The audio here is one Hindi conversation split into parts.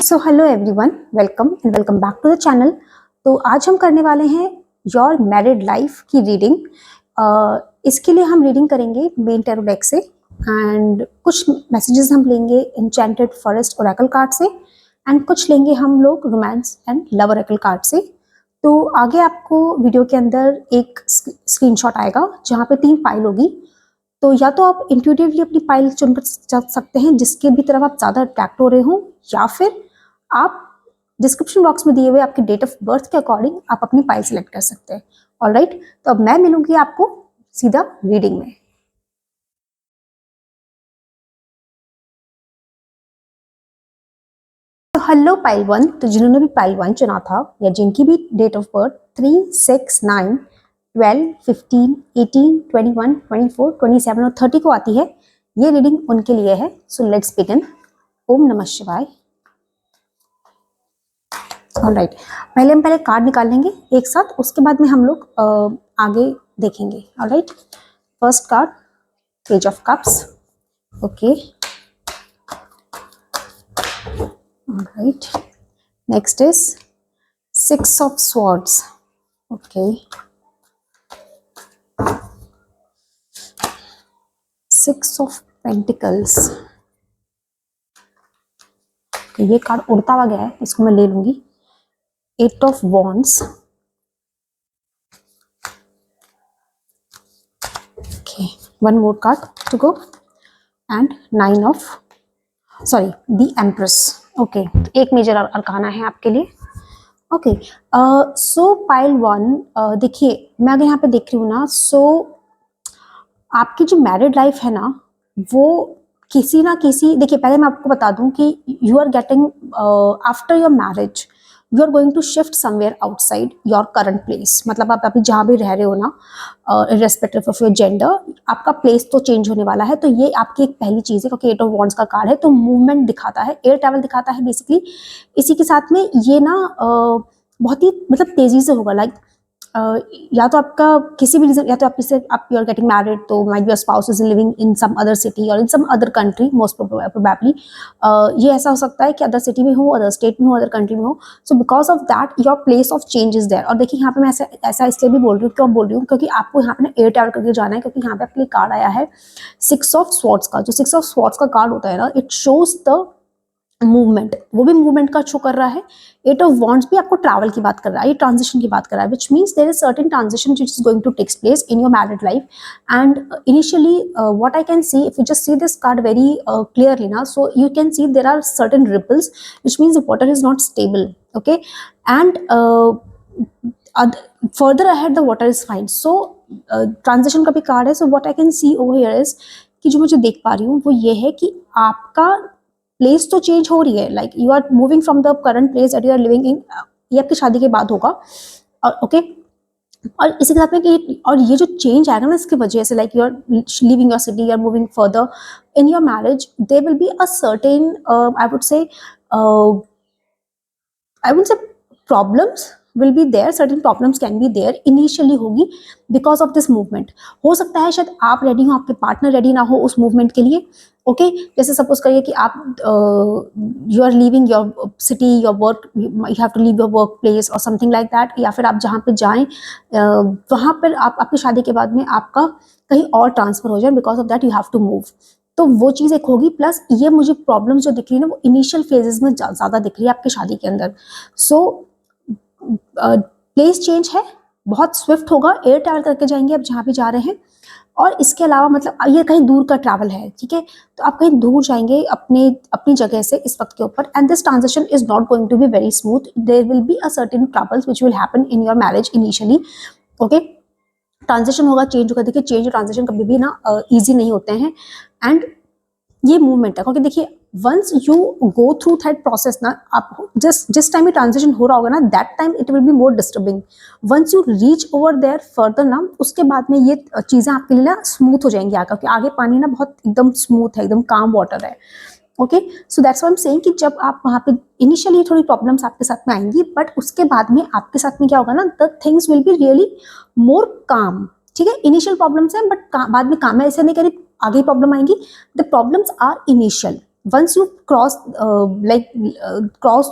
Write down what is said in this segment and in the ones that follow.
So hello everyone, welcome and welcome back to the channel. तो आज हम करने वाले हैं योर मैरिड लाइफ की रीडिंग। इसके लिए हम रीडिंग करेंगे मेन टैरो डेक से एंड कुछ मैसेजेस हम लेंगे एन्चेंटेड फॉरेस्ट ओरेकल कार्ड से एंड कुछ लेंगे हम लोग romance and love oracle card से। तो आगे आपको वीडियो के अंदर एक स्क्रीनशॉट आएगा जहाँ पे 3 फाइल होगी। तो या तो आप इंट्यूटिवली अपनी फाइल चुनकर जा सकते हैं जिसके भी तरफ आप ज़्यादा अट्रैक्ट हो रहे हो, या फिर आप डिस्क्रिप्शन बॉक्स में दिए हुए आपके डेट ऑफ बर्थ के अकॉर्डिंग आप अपनी फाइल सेलेक्ट कर सकते हैं। ऑलराइट, तो अब मैं मिलूंगी आपको सीधा रीडिंग में। तो हेलो पाइल 1, तो जिन्होंने भी पाइल 1 चुना था या जिनकी भी डेट ऑफ बर्थ 3, 6, 9, 12, 15, 18, 21, 24, 27 और 30 को आती है, ये रीडिंग उनके लिए है। So let's begin. ओम नमः शिवाय। ऑलराइट, पहले हम कार्ड निकाल लेंगे एक साथ, उसके बाद में हम लोग आगे देखेंगे। Alright, first card page of cups. Okay, alright, next is 6 of swords. Okay, 6 of pentacles. ये कार्ड उड़ता हुआ गया है, इसको मैं ले लूंगी। 8 of wands. Okay, one more card to go and 9 of the empress. Okay, एक मेजर अरकाना है आपके लिए। ओके, सो पाइल 1, देखिए मैं अगर यहाँ पे देख रही हूँ ना, सो आपकी जो मैरिड लाइफ है ना, वो किसी ना किसी, देखिए पहले मैं आपको बता दूं कि you are getting after your marriage you are going to shift somewhere outside your current place. मतलब आप अभी जहाँ भी रह रहे हो ना, इर्रेस्पेक्टिव ऑफ योर जेंडर, आपका प्लेस तो चेंज होने वाला है। तो ये आपकी एक पहली चीज़ है, क्योंकि 8 ऑफ वॉन्ड्स का कार्ड है तो मूवमेंट दिखाता है, एयर ट्रैवल दिखाता है बेसिकली। इसी के साथ में ये ना बहुत ही मतलब तेज़ी से होगा। लाइक या तो आपका किसी भी रीजन, या तो आप यू आर गेटिंग मैरिड, तो might be your spouse is living in some other city और in some other country, most probably ये ऐसा हो सकता है कि अदर सिटी में हो, अदर स्टेट में हो, अदर कंट्री में हो। So because of that your place of change is there. और देखिए यहाँ पे मैं ऐसा इसलिए भी बोल रही हूँ, क्यों बोल रही हूँ, क्योंकि आपको यहाँ पे ना एयर ट्रैवल करके जाना है। क्योंकि यहाँ पे आपके लिए कार्ड आया है 6 ऑफ स्वॉर्ड्स का। जो 6 ऑफ स्वॉर्ड्स का कार्ड होता है ना, इट शोज द मूवमेंट, वो भी मूवमेंट का शो कर रहा है। 8 ऑफ वॉन्ड्स भी आपको ट्रैवल की बात कर रहा है, ये ट्रांजिशन की बात कर रहा है, which means there is certain transition which is going to takes place in your married life. And initially what I can see, if you just see this card very clearly ना, so you can see there are certain ripples which means the water is not stable. Okay, and further ahead the water is fine. So transition का भी कार्ड है। So what I can see over here is कि जो मुझे देख पा रही हूँ वो ये है कि आपका प्लेस तो चेंज हो रही है। Like you are moving from the current place that you are living in, ये आपकी शादी के बाद होगा। ओके, और इसी के साथ में कि और ये जो चेंज आएगा ना, इसकी वजह से like you are living your city, you are moving further in your marriage, there will be a certain I would say problems will be there, certain problems can be there initially होगी because of this movement। हो सकता है शायद आप रेडी हो, आपके पार्टनर रेडी ना हो उस मूवमेंट के लिए। ओके, जैसे सपोज करिए कि आप you are leaving your city, your work, you have to leave your work place और समथिंग लाइक दैट, या फिर आप जहाँ पे जाएं वहाँ पर आप आपकी शादी के बाद में आपका कहीं और ट्रांसफर हो जाए, because of that you have to move. तो वो चीज़ एक होगी। प्लस ये मुझे प्रॉब्लम्स जो दिख रही है ना, वो इनिशियल फेजेस में ज़्यादा दिख रही है आपकी शादी के अंदर। सो प्लेस चेंज है, बहुत स्विफ्ट होगा, एयर ट्रैवल करके जाएंगे आप जहाँ भी जा रहे हैं। और इसके अलावा मतलब ये कहीं दूर का ट्रैवल है, ठीक है, तो आप कहीं दूर जाएंगे अपनी जगह से इस वक्त के ऊपर। And this transition is not going to be very smooth, there will be a certain troubles which will happen in your marriage initially. Okay, transition होगा, चेंज होगा। देखिए चेंज और ट्रांजिशन कभी भी ना ईजी नहीं होते हैं। एंड ये मूवमेंट है, क्योंकि देखिए once you go through that process ना, आप जिस टाइम ये ट्रांजिशन हो रहा होगा ना, that time it will be more disturbing. Once you reach over there further ना, उसके बाद में ये चीज़ें आपके लिए ना स्मूथ हो जाएंगी आगे, क्योंकि आगे पानी ना बहुत एकदम स्मूथ है, एकदम काम वाटर है। Okay, so that's why I am saying कि जब आप वहाँ पे इनिशियली थोड़ी प्रॉब्लम्स आपके साथ में आएंगी, बट उसके बाद में आपके साथ में क्या होगा ना, the things will be really more calm. ठीक है, इनिशियल प्रॉब्लम्स हैं, बट बाद में काम है। ऐसे नहीं करी आगे प्रॉब्लम आएंगी, the problems are initial. once you cross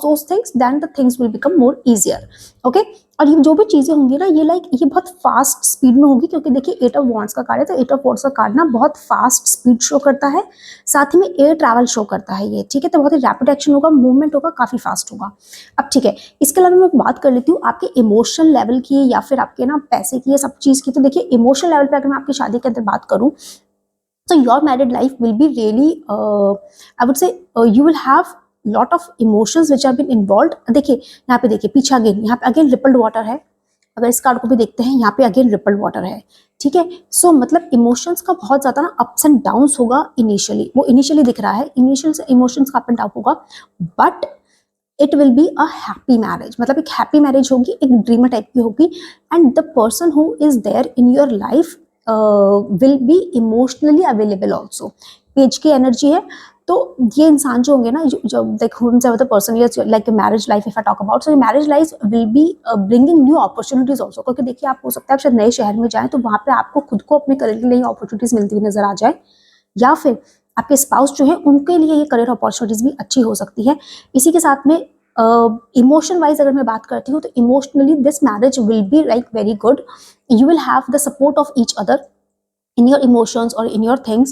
those things, then the things will become more easier. Okay, और ये जो भी चीजें होंगी ना, ये बहुत फास्ट स्पीड में होगी, क्योंकि देखिए 8 ऑफ वॉन्ड्स का कार्ड है, तो 8 ऑफ वॉन्ड्स का कार्ड ना बहुत फास्ट स्पीड शो करता है, साथ ही में एयर ट्रैवल शो करता है ये, ठीक है, तो बहुत ही रैपिड एक्शन होगा, मूवमेंट होगा, काफी फास्ट होगा। अब ठीक है, इसके अलावा मैं बात कर लेती हूँ आपके इमोशनल लेवल की या फिर आपके ना पैसे की, ये सब चीज की। तो देखिए इमोशनल लेवल पे अगर मैं आपकी शादी के अंदर बात करूँ, so your married life will be really I would say you will have lot of emotions which have been involved। देखिए यहाँ पे, देखिए पीछे अगेन, यहाँ पे अगेन रिपल्ड वाटर है, अगर इस कार्ड को भी देखते हैं यहाँ पे अगेन रिपल्ड वाटर है, ठीक है। सो मतलब इमोशंस का बहुत ज्यादा ना अप्स एंड डाउन्स होगा इनिशियली, वो इनिशियली दिख रहा है, इनिशियल से इमोशंस का अप एंड डाउन होगा, but it will be a happy marriage, मतलब एक हैप्पी मैरिज होगी, एक ड्रीमर टाइप की होगी, and the person who is there in your life will be emotionally available also. Page की एनर्जी है, तो ये इंसान जो होंगे ना, जो the person like marriage life, if I talk about, so marriage life will be bringing new opportunities also, क्योंकि देखिए आप हो सकता है आप शायद नए शहर में जाएं, तो वहाँ पे आपको खुद को अपने करियर के लिए अपॉर्चुनिटीज मिलती हुई नजर आ जाए, या फिर आपके स्पाउस जो है उनके लिए ये करियर अपॉर्चुनिटीज भी अच्छी हो सकती है। इसी के साथ में इमोशन वाइज अगर मैं बात करती हूँ, तो emotionally this marriage will be like very good, you will have the support of each other in your emotions or in your things,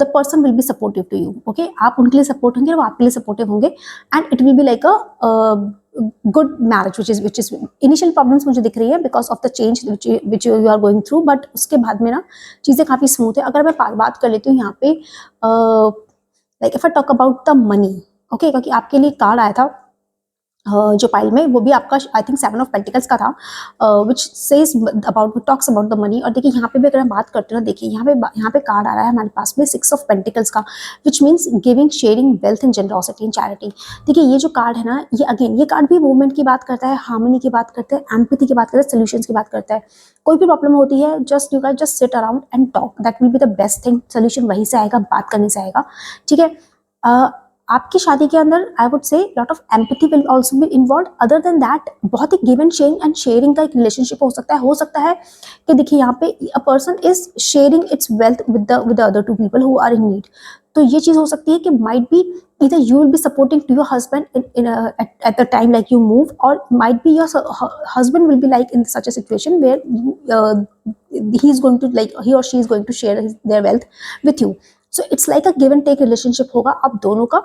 the person will be supportive to you, okay, आप उनके लिए सपोर्ट होंगे और वो आपके लिए सपोर्टिव होंगे, and it will be like a good marriage which is initial problems मुझे दिख रही है because of the change which you are going through, but उसके बाद में ना चीज़ें काफ़ी स्मूथ है। अगर मैं बात कर लेती हूँ यहाँ पे like if I talk about the money, okay, क्योंकि आपके लिए कार्ड आया था जो पाइल में, वो भी आपका आई थिंक 7 ऑफ पेंटिकल्स का था, which says about talks about the money. और देखिए यहाँ पे भी अगर मैं बात करती हूँ ना, देखिए यहाँ पे कार्ड आ रहा है हमारे पास में 6 ऑफ पेंटिकल्स का, which means giving, sharing, wealth and generosity and charity. देखिए ये जो कार्ड है ना, ये अगेन ये कार्ड भी मूवमेंट की बात करता है, हार्मनी की बात करता है, एम्पैथी की बात करता है, सोल्यूशंस की बात करता है। कोई भी प्रॉब्लम होती है, just you can just sit around and talk, that will be the best thing, solution वहीं से आएगा, बात करने से आएगा, ठीक है। आपकी शादी के अंदर आई वुड से lot of empathy will also be involve. Other than that बहुत ही गिव एंड शेयरिंग का एक रिलेशनशिप हो सकता है कि देखिए यहाँ पे a person is sharing its wealth with the other two people who are in need. तो ये चीज हो सकती है कि might be either you will be supporting to your husband at the time like you move, or might be your husband will be like in such a situation where he is going to like he or she is going to share their wealth with you. So it's like a give and take relationship होगा आप दोनों का,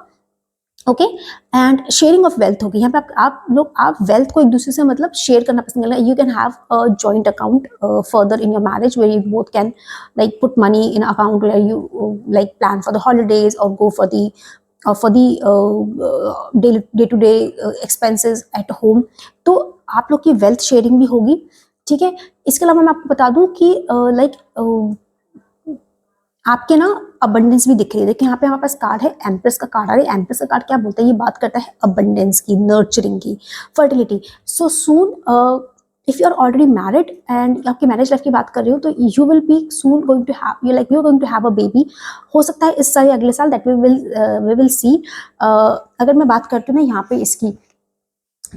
okay. And sharing of wealth होगी यहाँ पे, आप वेल्थ को एक दूसरे से मतलब शेयर करना पसंद करेंगे। You can have a joint account further in your marriage where you both can like put money in account where you like plan for the holidays और go for the day to day expenses at home. तो आप लोग की वेल्थ शेयरिंग भी होगी, ठीक है। इसके अलावा मैं आपको बता दूं कि आपके ना अबंडेंस भी दिख रही है। देखिए यहाँ पे हमारे पास कार्ड है, एम्प्रेस का कार्ड आ रहा है। एम्प्रेस का कार्ड क्या बोलता है, ये बात करता है अबंडेंस की, नर्चरिंग की, fertility. So soon if you are already married and आपकी मैरिज लाइफ की बात कर रही हो, तो you will be soon going to have you are going to have a baby. हो सकता है इस साल या अगले साल, दैट वी विल सी। अगर मैं बात करती हूँ ना यहाँ पे इसकी,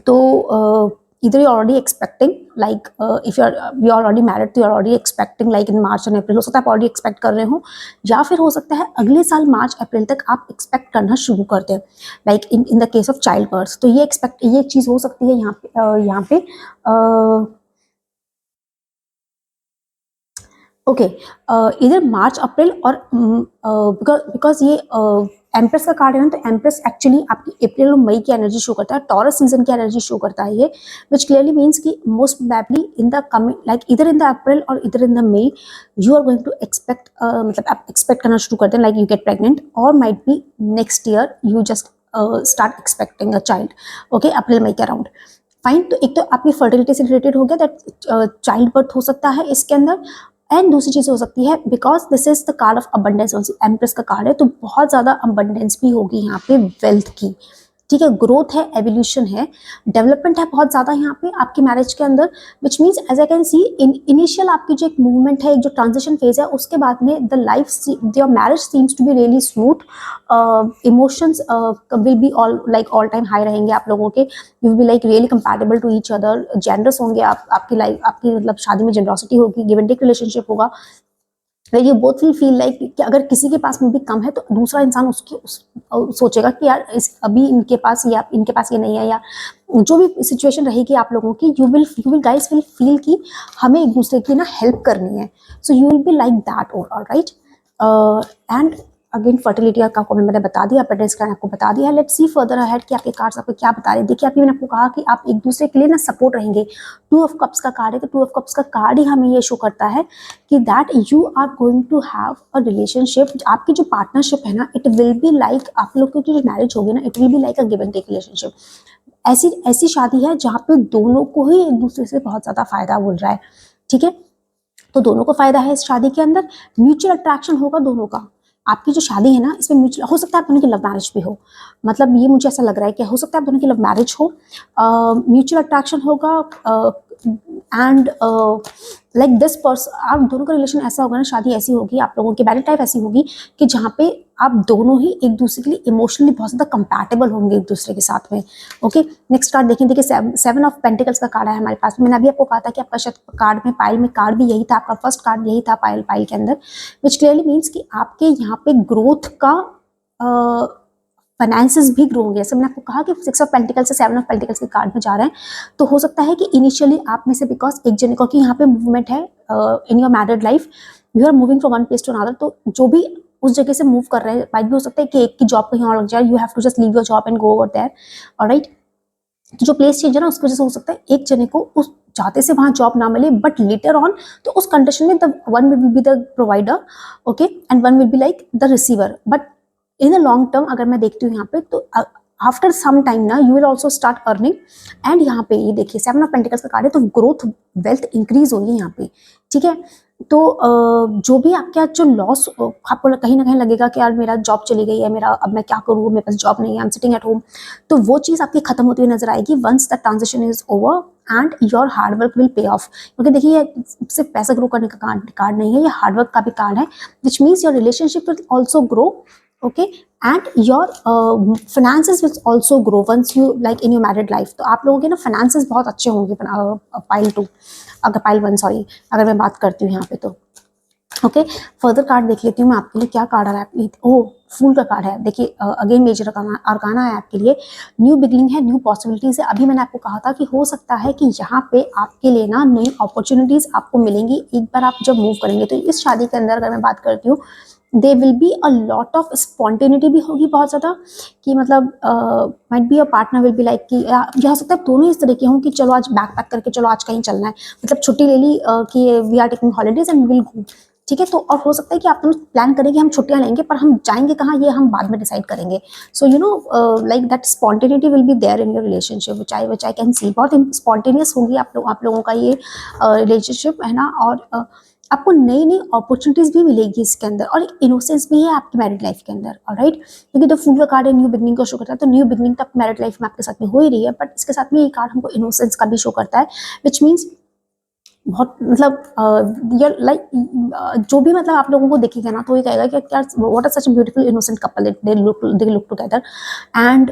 तो either you're already expecting like if you're already married, तो you're already expecting like in March and April, हो सकता है आप already expect कर रहे हो, या फिर हो सकता है अगले साल मार्च अप्रैल तक आप expect करना शुरू कर दें, like in the case of child birth। तो ये चीज हो सकती है यहाँ पे ओके, इधर मार्च अप्रैल और बिकॉज ये एम्प्रेस का कार्ड है ना, तो एम्प्रेस एक्चुअली आपकी अप्रैल और मई की एनर्जी शो करता है, टॉरस सीजन की एनर्जी शो करता है ये, विच क्लियरली मीन्स कि most probably in the coming like इधर इन द अप्रैल और इधर in the May you are going to expect, मतलब आप एक्सपेक्ट करना शुरू करते हैं लाइक यू गेट प्रेग्नेंट, और might be next year you just start expecting a child, okay, April मई के अराउंड। फाइन, तो एक तो आपकी फर्टिलिटी से रिलेटेड हो गया, दैट चाइल्ड बर्थ हो सकता है इसके अंदर। एंड दूसरी चीज हो सकती है because this is the card of abundance, empress का कार्ड है, तो बहुत ज्यादा अबंडेंस भी होगी यहाँ पे वेल्थ की, ठीक है। ग्रोथ है, एवोल्यूशन है, डेवलपमेंट है बहुत ज्यादा यहाँ पे आपकी मैरिज के अंदर, which means as I can see initial आपकी जो एक मूवमेंट है, एक जो ट्रांजिशन फेज है, उसके बाद में the life your marriage seems to be really smooth. Emotions will be all like all time high रहेंगे आप लोगों के, you will be like really compatible to each other, generous होंगे आप, आपकी लाइफ आपकी मतलब शादी में जेनरोसिटी होगी, गिव एंड टेक रिलेशनशिप होगा, where you both will feel like कि अगर किसी के पास में भी कम है तो दूसरा इंसान सोचेगा कि यार अभी इनके पास या इनके पास ये नहीं है, या जो भी सिचुएशन रहेगी आप लोगों की, you will guys will feel कि हमें एक दूसरे की ना हेल्प करनी है. So you will be like that overall, right. And again fertility का कॉमेंट मैंने बता दिया, पेटेंट्स का आपको बता दिया. लेट्स सी फर्दर अहेड कि आपके कार्ड्स आपको क्या बता रहे हैं. देखिए अभी मैंने आपको कहा कि आप एक दूसरे के लिए ना सपोर्ट रहेंगे. 2 ऑफ कप्स का कार्ड है, तो 2 ऑफ कप्स का कार्ड ही हमें ये शो करता है कि that you are going to have a relationship. आपकी जो पार्टनरशिप है ना, इट विल बी लाइक, आप लोग की जो मैरिज होगी ना, it will be like a give and take relationship. ऐसी ऐसी शादी है जहाँ पे दोनों को ही एक दूसरे से बहुत ज्यादा फायदा मिल रहा है. ठीक है, तो दोनों को फायदा है इस शादी के अंदर. म्यूचुअल अट्रैक्शन होगा दोनों का. आपकी जो शादी है ना, इसमें म्यूचुअल हो सकता है आप दोनों की लव मैरिज भी हो. मतलब ये मुझे ऐसा लग रहा है कि हो सकता है आप दोनों की लव मैरिज हो. म्यूचुअल अट्रैक्शन होगा. एंड लाइक दिस पर्सन, आप दोनों का रिलेशन ऐसा होगा ना, शादी ऐसी होगी, आप लोगों की मैरिज टाइप ऐसी होगी कि जहाँ पे आप दोनों ही एक दूसरे के लिए इमोशनली बहुत ज़्यादा कंपैटिबल होंगे एक दूसरे के साथ में. ओके, नेक्स्ट कार्ड देखिए 7 ऑफ पेंटिकल्स का कार्ड है हमारे पास. मैंने अभी आपको कहा था कि आपका शायद कार्ड में पाइल में कार्ड भी यही था, आपका फर्स्ट कार्ड यही था पाइल के अंदर, विच क्लियरली मीन्स कि आपके यहाँ पे ग्रोथ का फाइनेंसेस भी ग्रो होंगे. जैसे मैंने आपको कहा कि 6 ऑफ पेंटिकल्स से 7 ऑफ पेंटिकल्स के कार्ड में जा रहे हैं, तो हो सकता है कि इनिशियली आप में से, बिकॉज एक जन को कि यहाँ पे मूवमेंट है in your married life, you are moving from one place to another, तो जो भी उस जगह से मूव कर रहे हैं, बाइक भी हो सकता है कि एक की जॉब कहीं और लग जाए, you have to just leave your job and go over there, alright. तो जो प्लेस चेंज है ना, उसकी वजह से हो सकता है एक जने को उस चाहते से वहां जॉब ना मिले, बट लेटर ऑन तो उस कंडीशन में the one will be the provider, okay, and one will be like the receiver. But in the long term अगर मैं देखती हूँ यहाँ पे, तो आफ्टर सम टाइम ना you will also start earning. And यहाँ पे ये देखिए 7 ऑफ पेंटिकल्स का कार्ड है, तो ग्रोथ वेल्थ इंक्रीज हो रही है यहाँ पे. ठीक है, तो जो भी आपका जो लॉस आपको कहीं ना कहीं लगेगा कि यार मेरा जॉब चली गई है, मेरा अब मैं क्या करूँ, मेरे पास जॉब नहीं है, I am sitting at home, तो वो चीज़ आपकी खत्म होती हुई नजर आएगी once the transition is over and your hard work will pay off. क्योंकि देखिए ये सिर्फ पैसा ग्रो करने का कार्ड नहीं है, ये हार्डवर्क का भी कार्ड है, which means your relationship will also grow. Okay, and your finances will also grow once you like in your married life. तो आप लोगों के ना finances बहुत अच्छे होंगे. पाइल 2, अगर पाइल 1 सॉरी, अगर मैं बात करती हूँ यहाँ पे तो. ओके, फर्दर कार्ड देख लेती हूँ मैं आपके लिए क्या कार्ड आ रहा है. ओह, फूल का कार्ड है. देखिए अगेन मेजर अरकाना है आपके लिए. न्यू बिगनिंग है, न्यू पॉसिबिलिटीज है. अभी मैंने आपको कहा था कि हो सकता है कि यहाँ पे आपके लिए ना नई अपॉर्चुनिटीज आपको मिलेंगी एक बार आप जब मूव करेंगे. तो इस शादी के अंदर अगर मैं बात करती हूँ, they will be a lot of spontaneity भी होगी बहुत ज़्यादा, कि मतलब might be a partner will be like कि यह हो सकता है दोनों इस तरीके हों कि चलो आज बैग पैक करके चलो आज कहीं चलना है, मतलब छुट्टी ले ली कि we are taking holidays and will go. ठीक है, तो और हो सकता है कि आप दोनों प्लान करें कि हम छुट्टियां लेंगे, पर हम जाएंगे कहाँ ये हम बाद में डिसाइड करेंगे. So you know like that spontaneity will be there in your relationship, which I can see. बहुत स्पॉन्टेनियस होगी आप लोगों का ये रिलेशनशिप है ना. और आपको नई नई अपॉर्चुनिटीज भी मिलेगी इसके अंदर, और इनोसेंस भी है आपकी मैरिड लाइफ के अंदर, ऑलराइट. क्योंकि द फूल का कार्ड है, न्यू बिगनिंग को शो करता है, तो न्यू बिगनिंग तो आपकी मैरिड लाइफ में आपके साथ में हो ही रही है, बट इसके साथ में ये कार्ड हमको इनोसेंस का भी शो करता है, विच मीन्स बहुत मतलब यार लाइक जो भी मतलब आप लोगों को देखेगा ना, तो ये कहेगा कि यार what are such beautiful innocent couple, they look together. And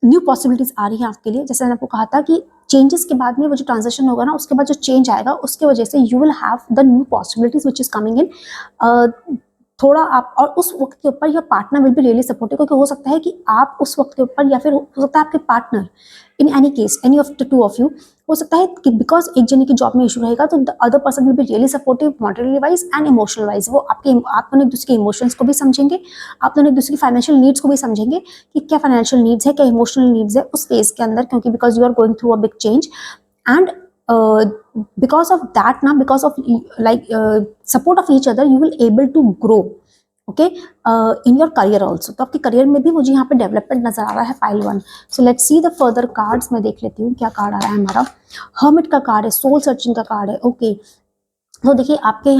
new possibilities आ रही है आपके लिए. जैसे मैंने आपको कहा था कि चेंजेस के बाद में वो जो ट्रांजेक्शन होगा ना, उसके बाद जो चेंज आएगा उसके वजह से you will have the new possibilities which is coming in. थोड़ा आप, और उस वक्त के ऊपर your partner will be really supportive, क्योंकि हो सकता है कि आप उस वक्त के ऊपर, या फिर हो सकता है आपके partner, in any case any of the two of you, हो सकता है कि बिकॉज एक जने की जॉब में इशू रहेगा, तो the other person will be really supportive monetary wise and emotional wise. वो आप दोनों एक दूसरे के इमोशंस को भी समझेंगे, आप दोनों एक दूसरे की फाइनेंशियल नीड्स को भी समझेंगे कि क्या फाइनेंशियल नीड्स है, क्या इमोशनल नीड्स है उस फेज के अंदर, क्योंकि because you are going through a big change. And because of that now, because of support of each other, you will able to grow, okay, in your career also. तो आपके करियर में भी मुझे यहाँ पे डेवलपमेंट नजर आ रहा है pile 1. So let's see the further cards. मैं देख लेती हूँ क्या कार्ड आ रहा है हमारा. हर्मिट का कार्ड है, सोल सर्चिंग का कार्ड है. ओके, तो देखिए आपके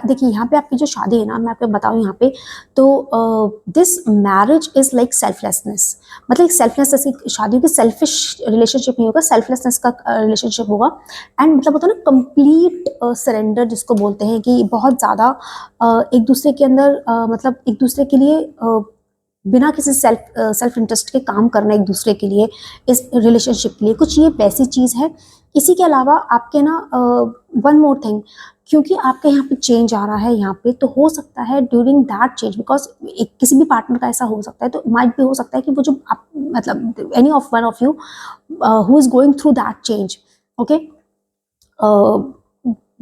देखिए यहाँ पे आपकी जो शादी है ना, मैं आपको बताऊँ यहाँ पे, तो this marriage is like selflessness. मतलब सेल्फलेस, जैसे शादी की सेल्फिश रिलेशनशिप नहीं होगा, सेल्फलेसनेस का रिलेशनशिप होगा. एंड मतलब होता है ना कंप्लीट सरेंडर जिसको बोलते हैं, कि बहुत ज़्यादा एक दूसरे के अंदर मतलब एक दूसरे के लिए बिना किसी सेल्फ इंटरेस्ट के काम करना एक दूसरे के लिए, इस रिलेशनशिप के लिए कुछ ये वैसी चीज़ है. इसी के अलावा आपके ना वन मोर थिंग, क्योंकि आपके यहाँ पे चेंज आ रहा है यहाँ पे, तो हो सकता है ड्यूरिंग दैट चेंज, बिकॉज किसी भी पार्टनर का ऐसा हो सकता है, तो माइट भी हो सकता है कि वो जो आप मतलब any of one of you who is going through that change, okay,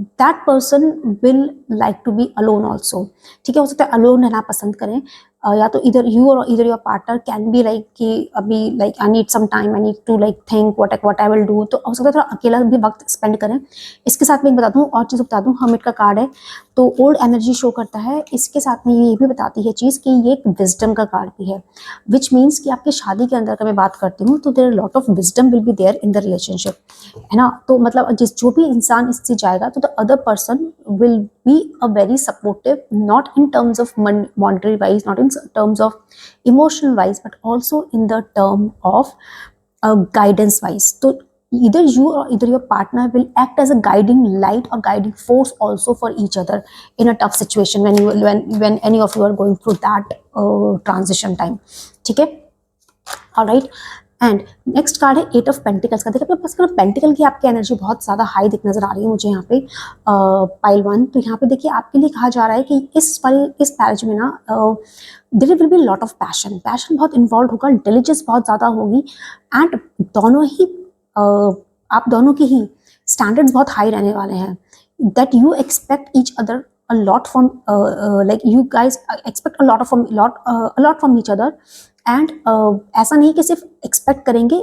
that person will like to be alone also, ठीक है। हो सकता है अलोन रहना पसंद करें, या तो इधर यू और इधर your partner can be like कि अभी like I need some time, I need to like think what I will do, तो हो सकता है थोड़ा अकेला भी वक्त स्पेंड करें। इसके साथ में एक बता दूं और चीज़ बता दूं, हर्मिट का कार्ड है तो ओल्ड एनर्जी शो करता है, इसके साथ में ये भी बताती है चीज़ कि ये एक विजडम का कार्ड भी है, विच मीन्स कि आपकी शादी के अंदर का मैं बात करती हूँ तो there lot of wisdom will be there in the relationship, है ना। तो मतलब जो भी इंसान इससे जाएगा तो the other person will be a very supportive, not in terms of monetary wise, not in terms of emotional wise, but also in the term of guidance wise. So either you or either your partner will act as a guiding light or guiding force also for each other in a tough situation when any of you are going through that transition time, ठीक है। ऑलराइट, एंड नेक्स्ट कार्ड है एट ऑफ पेंटिकल्स का। देखिए अपने पास पेंटिकल की आपकी एनर्जी बहुत ज़्यादा हाई दिख नजर आ रही है मुझे यहाँ पे पाइल वन। तो यहाँ पे देखिए आपके लिए कहा जा रहा है कि इस मैरिज में ना there will be lot of passion बहुत इन्वॉल्व होगा, इंटेलिजेंस बहुत ज़्यादा होगी, एंड दोनों ही आप दोनों के ही स्टैंडर्ड्स बहुत हाई रहने वाले हैं, that you expect each other a lot from like you guys expect a lot from each other, and ऐसा नहीं कि सिर्फ एक्सपेक्ट करेंगे,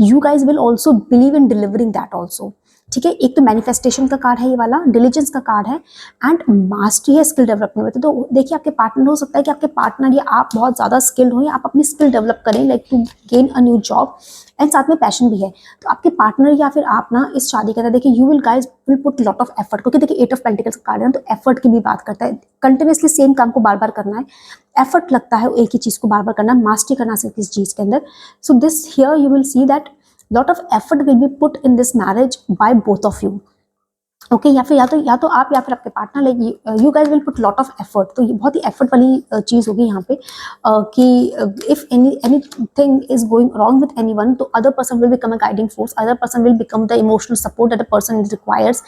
you guys will also believe in delivering that also, ठीक है। एक तो मैनिफेस्टेशन का कार्ड है ये वाला, डिलीजेंस का कार्ड है, एंड मास्टरी है स्किल डेवलपमेंट में। तो देखिए आपके पार्टनर, हो सकता है कि आपके पार्टनर या आप बहुत ज़्यादा स्किल्ड हो, या आप अपनी स्किल डेवलप करें like to gain a new job, and साथ में पैशन भी है। तो आपके पार्टनर या फिर आप ना इस शादी के अंदर देखिए you will guys will put lot of effort, क्योंकि देखिए एट ऑफ पेंटिकल्स का कार्ड है तो एफर्ट की भी बात करता है, कंटिन्यूसली सेम काम को बार बार करना है, एफर्ट लगता है एक ही चीज़ को बार बार करना, मास्टरी करना सिर्फ इस चीज़ के अंदर। So this here you will see that lot of effort will be put in this marriage by both of you, okay. या फिर आप या फिर आपके partner, like you guys will put lot of effort. तो ये बहुत ही एफर्ट वाली चीज़ होगी यहाँ पे कि if anything is going wrong with anyone, तो other person will become a guiding force, other person will become the emotional support that the person requires,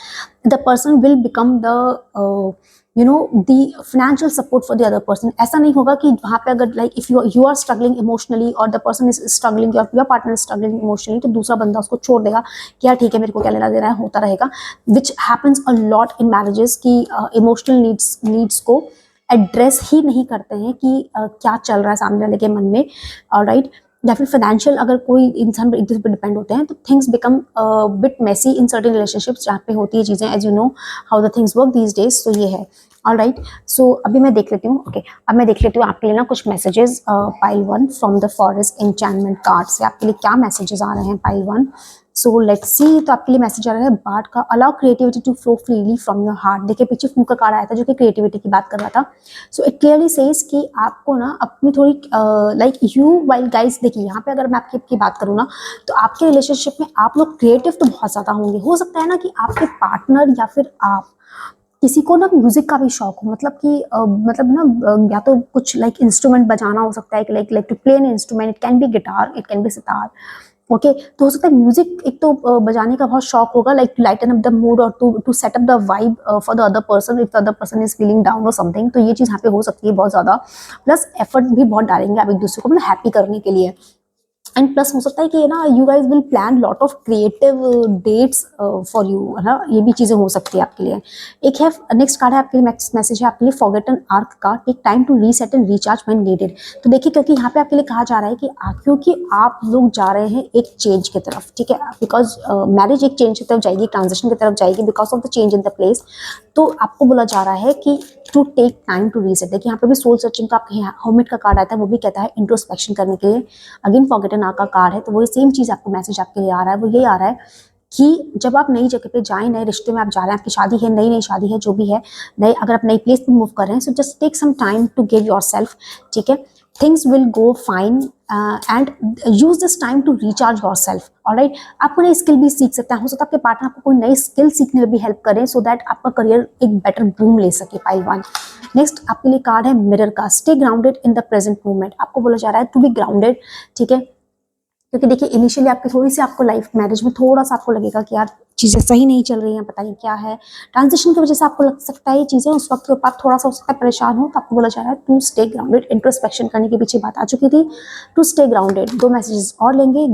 the person will become the you know the financial support for the other person. ऐसा नहीं होगा कि वहाँ पे अगर like if you are struggling emotionally और the person is struggling, your partner is struggling emotionally, तो दूसरा बंदा उसको छोड़ देगा कि यार ठीक है मेरे को क्या लेना देना है, होता रहेगा, which happens a lot in marriages की इमोशनल नीड्स को एड्रेस ही नहीं करते हैं कि क्या चल रहा है सामने वाले के मन में, राइट। या फिर फाइनेंशियल अगर कोई इंसान एक दूसरे पर डिपेंड होते हैं तो things become bit messy in certain relationships, जहाँ पे होती है चीज़ें, as you know how the things work these days. तो ये है, ऑलराइट। सो अभी मैं देख लेती हूँ, ओके। अब मैं देख लेती हूँ आपके लिए ना कुछ messages pile one from the forest enchantment card से आपके लिए क्या मैसेजेस आ रहे हैं pile one. So let's see. तो आपके लिए मैसेज आ रहा है बार्ड का, allow creativity to flow freely from your heart. देखिए पीछे फूल का कार्ड आया था जो कि क्रिएटिविटी की बात कर रहा था। सो इट क्लियरली सेज कि आपको ना अपनी थोड़ी लाइक यू वाइल गाइस, देखिए यहाँ पे अगर मैं आपकी बात करूँ ना, तो आपके रिलेशनशिप में आप लोग क्रिएटिव तो बहुत ज़्यादा होंगे। हो सकता है ना कि आपके पार्टनर या फिर आप किसी को ना म्यूजिक का भी शौक हो, मतलब कि मतलब ना या तो कुछ लाइक इंस्ट्रूमेंट बजाना हो सकता है कि like to play an instrument, it can be guitar, it can be sitar, okay. तो हो सकता है म्यूजिक एक तो बजाने का बहुत शौक होगा, like to lighten up the mood और to set up the vibe for the other person if the other person is feeling down और समथिंग। तो ये चीज़ यहाँ पे हो सकती है बहुत ज़्यादा, प्लस एफर्ट भी बहुत डालेंगे आप एक दूसरे को मतलब हैप्पी करने के लिए, एंड प्लस हो सकता है कि ना you guys will plan lot of creative dates for you, है ना, ये भी चीज़ें हो सकती है आपके लिए। एक है नेक्स्ट कार्ड है आपके लिए, मैसेज है आपके लिए फॉरगेटन आर्क का, take time to reset and recharge when needed. तो देखिए क्योंकि यहाँ पे आपके लिए कहा जा रहा है कि क्योंकि आप लोग जा रहे हैं एक चेंज की तरफ, ठीक है, बिकॉज मैरिज एक चेंज की तरफ जाएगी, ट्रांजिशन की तरफ जाएगी because of the change in the place. तो आपको बोला जा रहा है कि to take time to reset. देखिए यहाँ पे भी सोल सर्चिंग का आपके हर्मिट का कार्ड आता है, वो भी कहता है इंट्रोस्पेक्शन करने के लिए। अगेन फॉरगेटन आर्क का कार्ड है, तो वो सेम चीज़ आपको मैसेज आपके लिए आ रहा है, वो ये आ रहा है कि जब आप नई जगह पे जाएं, नए रिश्ते में आप जा रहे हैं, आपकी शादी है, नई शादी है, जो भी है, नए अगर आप नई प्लेस पे मूव कर रहे हैं, so just take some time to give yourself, ठीक है। Things will go fine and use this time to recharge yourself, alright. आप नई स्किल भी सीख सकते हैं, हो सकता है आपके पार्टनर आपको कोई नई स्किल सीखने में भी हेल्प करें सो दैट आपका करियर एक बेटर बूम ले सके, पाइल वन। नेक्स्ट आपके लिए कार्ड है मिरर का, stay grounded in the present moment. आपको बोला जा रहा है टू बी ग्राउंडेड, ठीक है, क्योंकि देखिए इनिशियली आपकी थोड़ी सी आपको लाइफ मैरिज में थोड़ा सा आपको लगेगा कि यार चीज़ें सही नहीं चल रही हैं, पता नहीं क्या है, ट्रांजिशन की वजह से आपको लग सकता है ये चीज़ें, उस वक्त के ऊपर आप थोड़ा सा हो सकता है परेशान हो, तो आपको बोला जा रहा है टू स्टे ग्राउंडेड। इंट्रोस्पेक्शन करने के पीछे बात आ चुकी थी, टू स्टे ग्राउंडेड। 2 मैसेजेस और लेंगे।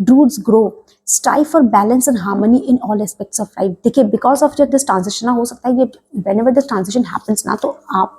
Druids grove, strive for balance and harmony in all aspects of life. देखिए बिकॉज ऑफ जो दिस ट्रांजिशन हो सकता है कि when this transition happens ना, तो आप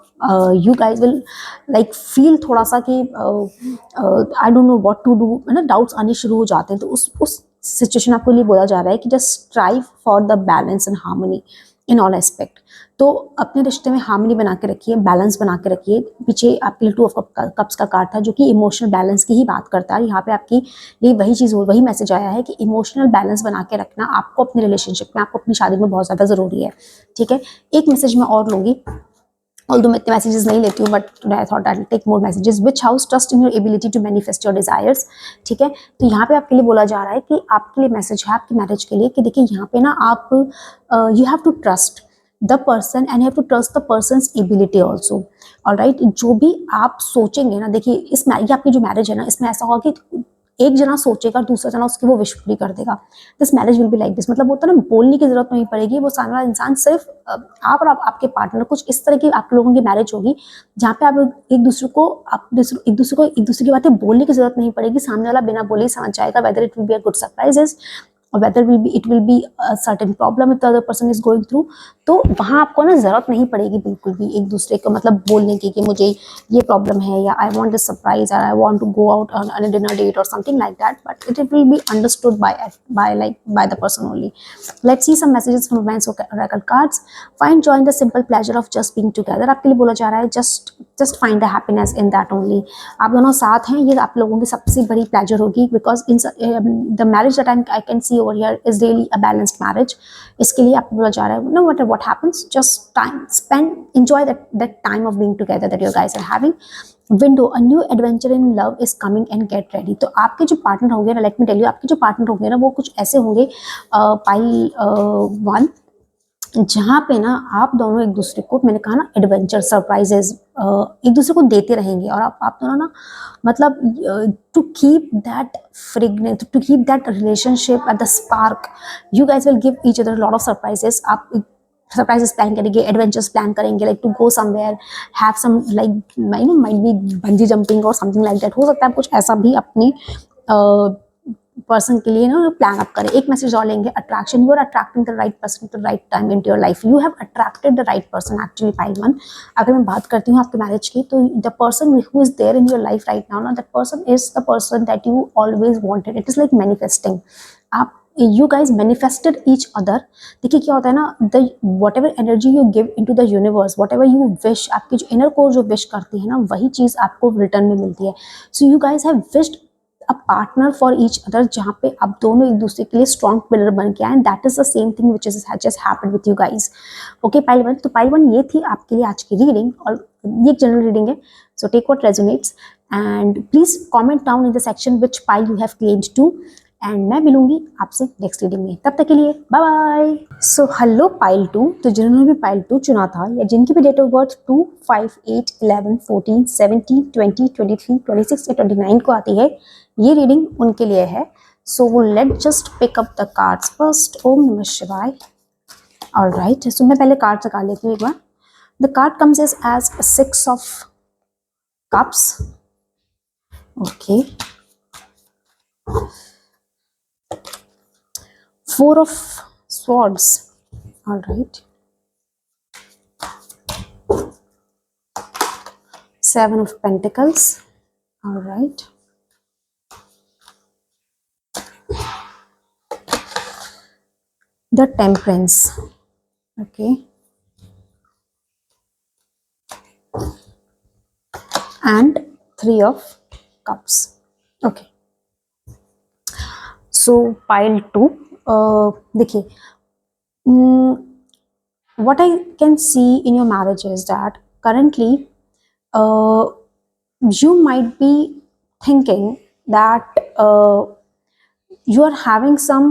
you guys will like feel थोड़ा सा कि I don't know what to do, है ना, डाउट्स आने शुरू हो जाते हैं। तो उस सिचुएशन आपको लिए बोला जा रहा है कि just strive for the balance and harmony in all aspect. तो अपने रिश्ते में हार्मनी बना के रखिए, बैलेंस बना के रखिए। पीछे आपके लिए 2 ऑफ कप्स का कार्ड था जो कि इमोशनल बैलेंस की ही बात करता है। यहाँ पे आपकी लिए वही चीज़, वही मैसेज आया है कि इमोशनल बैलेंस बना के रखना आपको अपने रिलेशनशिप में, आपको अपनी शादी में बहुत ज़्यादा ज़रूरी है। ठीक है, एक मैसेज मैं और लूँगी, although मैं इतने मैसेजेस नहीं लेती हूँ, but today I thought I will take more messages. Witch house trust in your ability to manifest your desires. ठीक है, तो यहाँ पे आपके लिए बोला जा रहा है कि आपके लिए मैसेज है आपकी मैरिज के लिए कि देखिए यहाँ पे ना आप you have to trust the person and you have to trust the person's ability also. Alright, जो भी आप सोचेंगे ना, देखिए इस ये आपकी जो मैरिज है ना, इसमें ऐसा होगा कि एक जना सोचेगा, दूसरा जना उसकी वो विश पूरी कर देगा। This marriage will be like this, मतलब होता है ना, बोलने की जरूरत नहीं पड़ेगी। वो सामने वाला इंसान सिर्फ आप और आपके पार्टनर, कुछ इस तरह की आप लोगों की मैरिज होगी जहाँ पे आप एक दूसरे को एक दूसरे की बातें बोलने की जरूरत नहीं पड़ेगी। सामने वाला बिना बोले ही समझ जाएगा whether it will be a good surprises और whether it will be a certain problem if the other person is going through। तो वहाँ आपको ना जरूरत नहीं पड़ेगी बिल्कुल भी एक दूसरे को मतलब बोलने की कि मुझे ये प्रॉब्लम है या आई वांट दिस सरप्राइज और I want to go out on a dinner date और something like that, but it will be understood by the person only। Let's see some messages from Women's Oracle cards। Find joy in the simple pleasure of just being together। आपके लिए बोला जा रहा है just find the happiness in that only। आप दोनों साथ हैं, ये आप लोगों की सबसे बड़ी प्लेजर होगी, because in the marriage that I can C over here is really a balanced marriage। इसके लिए आपको बोला जा रहा है no matter what happens just time spend enjoy that time of being together that you guys are having। Window, a new adventure in love is coming and get ready। तो आपके जो पार्टनर होंगे ना, लेट मी टेल यू, आपके जो पार्टनर होंगे ना वो कुछ ऐसे होंगे पाइल 1, जहाँ पे ना आप दोनों एक दूसरे को, मैंने कहा ना, एडवेंचर सरप्राइजेस एक दूसरे को देते रहेंगे। और आप दोनों ना मतलब to keep that fragrance, to keep that relationship at the spark, you guys will give each other lot of surprises. आप सरप्राइजेस प्लान करेंगे, एडवेंचर्स प्लान करेंगे, like to go somewhere, have some like might be bungee jumping और समथिंग लाइक दैट। हो सकता है आप कुछ ऐसा भी अपनी पर्सन के लिए ना प्लान अप करें। एक मैसेज और लेंगे, attraction, you are attracting the right person at the right time in your life. You have attracted the right person actually pile 1। अगर मैं बात करती हूँ आपके मैरिज की, तो the person who is there in your life right now ना, that person is the person that you always wanted. It is like manifesting. आप you guys manifested each other। देखिए क्या होता है ना, the whatever energy you give into the universe, whatever you wish, आपकी जो inner core जो wish करती है ना, वही चीज़ आपको रिटर्न में मिलती है। So you guys have wished a partner for each other, जहाँ पे आप दोनों एक दूसरे के लिए strong pillar बन के आए। That is the same thing which is just happened with you guys। Okay pile 1, तो पाइल 1 ये थी आपके लिए आज की रीडिंग, और ये एक जनरल रीडिंग है। So take what resonates and please comment down in the section which pile you have claimed to। And मैं मिलूंगी आपसे नेक्स्ट रीडिंग में, तब तक के लिए bye bye. So hello pile 2, तो जिन्होंने भी पाइल 2 चुना था या जिनकी भी डेट ऑफ बर्थ 2, 5, 8, 11, 14, 17, 20, 23, 26 या 29 को आती है, ये रीडिंग उनके लिए है। So let just pick up the cards first. ओम नमः शिवाय। ऑलराइट, सो मैं पहले कार्ड लगा लेती हूँ एक बार। The card comes as 6 of cups. Okay, 4 of swords। All right, 7 of pentacles। All right, the temperance। Okay, and 3 of cups। Okay, so pile 2, देखिए, what I can see in your marriage is that currently you might be thinking that you are having some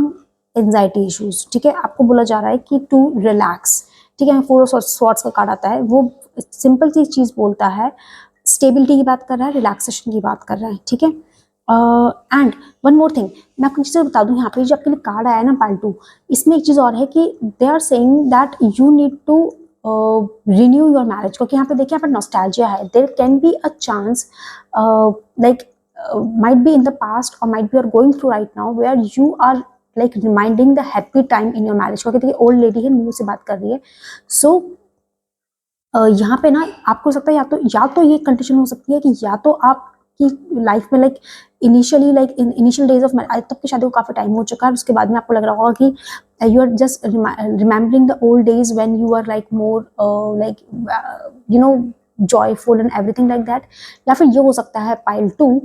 anxiety issues। ठीक है, आपको बोला जा रहा है कि to relax। ठीक है, 4 of swords का कार्ड आता है, वो सिंपल सी चीज़ बोलता है, स्टेबिलिटी की बात कर रहा है, रिलैक्सेशन की बात कर रहा है। ठीक है, एंड वन मोर थिंग, मैं आपको चीज़ बता दूं, यहाँ पे जो आपके लिए कार्ड आया है ना पाइल 2, इसमें एक चीज़ और है कि they are saying that you need to renew your marriage, क्योंकि यहाँ पे देखिए, यहाँ पे नॉस्टैल्जिया है। There can be a chance like might be in the past or might be you're going through right now where you are like reminding the happy time in your marriage, क्योंकि देखिए ओल्ड लेडी है, न्यू से बात कर रही है। सो यहाँ पे ना आपको हो सकता है या तो ये कंडीशन हो सकती है कि या तो आपकी लाइफ में like initially like initial days of, आज तक की शादी को काफ़ी टाइम हो चुका है, उसके बाद में आपको लग रहा होगा कि you are just remembering the old days when you are like more like you know joyful and everything like that. या फिर ये हो सकता है पाइल 2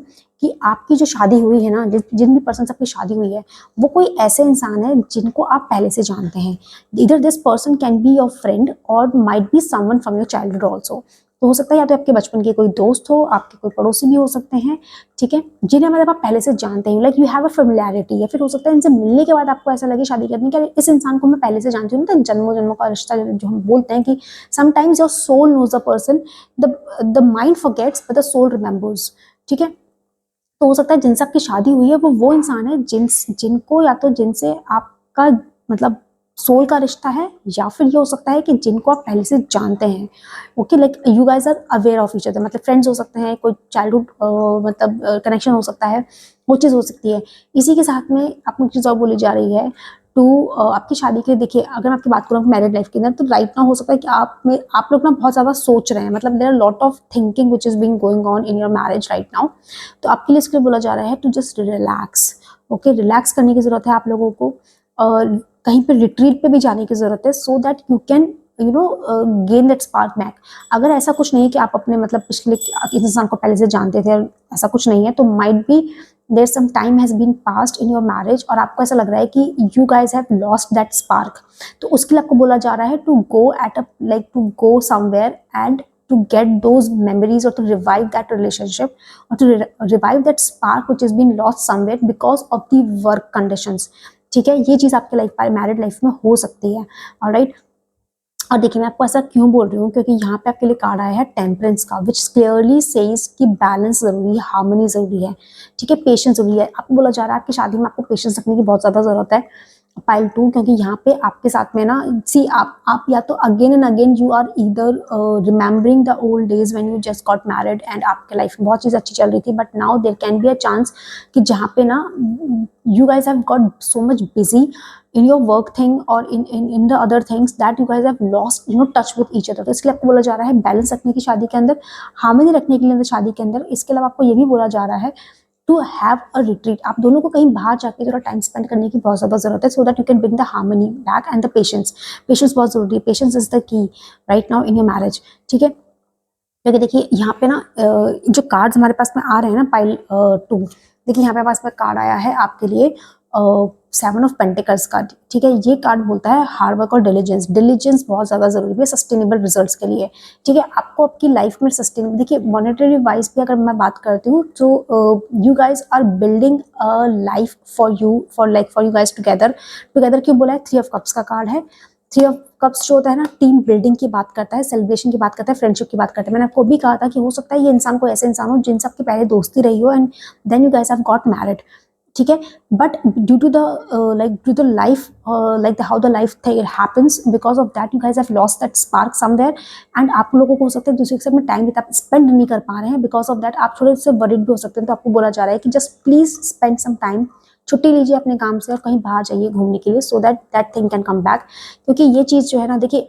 कि आपकी जो शादी हुई है ना, जिन भी पर्सन से आपकी शादी हुई है, वो कोई ऐसे इंसान है जिनको आप पहले से जानते हैं। इधर this person can be your friend और might be someone from your childhood also. तो हो सकता है या तो आपके बचपन के कोई दोस्त हो, आपके कोई पड़ोसी भी हो सकते हैं, ठीक है, जिन्हें मतलब आप पहले से जानते हैं, like you have a familiarity. या फिर हो सकता है इनसे मिलने के बाद आपको ऐसा लगे शादी करने के, इस इंसान को मैं पहले से जानती हूँ, तो जन्मों जन्मों का रिश्ता जो हम बोलते हैं कि sometimes your soul knows a person, the mind forgets but the soul remembers, ठीक है। तो हो सकता है जिनसे आपकी शादी हुई है वो इंसान है जिनको या तो जिनसे आपका मतलब सोल का रिश्ता है, या फिर ये हो सकता है कि जिनको आप पहले से जानते हैं। Okay, like you guys are aware of each other, मतलब फ्रेंड्स हो सकते हैं, कोई चाइल्डहुड मतलब कनेक्शन हो सकता है, वो चीज़ हो सकती है। इसी के साथ में आपको एक चीज़ और बोली जा रही है टू आपकी शादी के लिए। देखिए, अगर मैं आपकी बात करूँ मैरिड लाइफ के अंदर, तो राइट नाउ हो सकता है कि आप लोग ना बहुत ज़्यादा सोच रहे हैं, मतलब there are lot of thinking which is being going on in your marriage right now. तो आपके लिए इसके लिए बोला जा रहा है to just relax. Okay, relax करने की ज़रूरत है आप लोगों को, और कहीं पे रिट्रीट पे भी जाने की ज़रूरत है, सो that you can you know gain that spark back. अगर ऐसा कुछ नहीं है कि आप अपने मतलब पिछले इस इंसान को पहले से जानते थे, ऐसा कुछ नहीं है, तो might be there some time has been passed in your marriage और आपको ऐसा लग रहा है कि you guys have lost that spark. तो उसके लिए आपको बोला जा रहा है to go at a like to go somewhere and to get those memories or to revive that relationship or to revive that spark which has been lost somewhere because of the work conditions, ठीक है। ये चीज़ आपके लाइफ मैरिड लाइफ में हो सकती है, ऑलराइट। और देखिए, मैं आपको ऐसा क्यों बोल रही हूँ, क्योंकि यहाँ पे आपके लिए कार्ड आया है टेम्परेंस का, विच क्लियरली सेज कि बैलेंस जरूरी है, हार्मनी जरूरी है, ठीक है, पेशेंस जरूरी है। आपको बोला जा रहा है आपकी शादी में आपको पेशेंस रखने की बहुत ज़्यादा जरूरत है पाइल 2, क्योंकि यहाँ पे आपके साथ में ना सी आप या तो again and again you are either remembering the old days when you just got married and आपके लाइफ में बहुत चीज़ अच्छी चल रही थी, but now there can be a chance कि जहाँ पे ना you guys have got so much busy in your work thing or in the other things that you guys have lost touch with each other। तो इसके लिए आपको बोला जा रहा है बैलेंस रखने की शादी के अंदर, हार्मनी रखने के लिए अंदर शादी के अंदर। इसके अलावा आपको ये भी बोला जा रहा है टू हैव अ रिट्रीट, आप दोनों को कहीं बाहर जाके थोड़ा टाइम स्पेंड करने की बहुत ज़्यादा जरूरत है, सो that you can bring the harmony back and the patience. Patience बहुत जरूरी है, patience is the key right now in your marriage, ठीक है। क्योंकि देखिए यहाँ पे ना जो कार्ड्स हमारे पास में आ रहे हैं ना पाइल 2, देखिए यहाँ पे पास में कार्ड आया है आपके लिए 7 ऑफ पेंटिकल्स का, ठीक है। ये कार्ड बोलता है हार्ड वर्क और डिलीजेंस। डिलीजेंस बहुत ज़्यादा जरूरी है सस्टेनेबल रिजल्ट्स के लिए, ठीक है। आपको आपकी लाइफ में सस्टेनेबल, देखिए मॉनेटरी वाइज भी अगर मैं बात करती हूँ तो you guys are building a life for you guys together. Together क्यों बोला है? 3 ऑफ कप्स का कार्ड है। 3 ऑफ कप्स जो होता है ना, टीम बिल्डिंग की बात करता है, सेलिब्रेशन की बात करता है, फ्रेंडशिप की बात करता है। मैंने आपको भी कहा था कि हो सकता है ये इंसान को ऐसे इंसान हो जिनसे आपकी पहले दोस्ती रही हो and then you guys have got married, ठीक है। But due to the life like how the life happens, because of that you guys have lost that spark somewhere and आप लोगों को हो सकता है दूसरे के साथ में टाइम स्पेंड नहीं कर पा रहे हैं, बिकॉज ऑफ दैट आप थोड़े से वरिड भी हो सकते हैं। तो आपको बोला जा रहा है कि just please spend some time, छुट्टी लीजिए अपने काम से और कहीं बाहर जाइए घूमने के लिए, so that thing can come back. क्योंकि ये चीज़ जो है ना, देखिए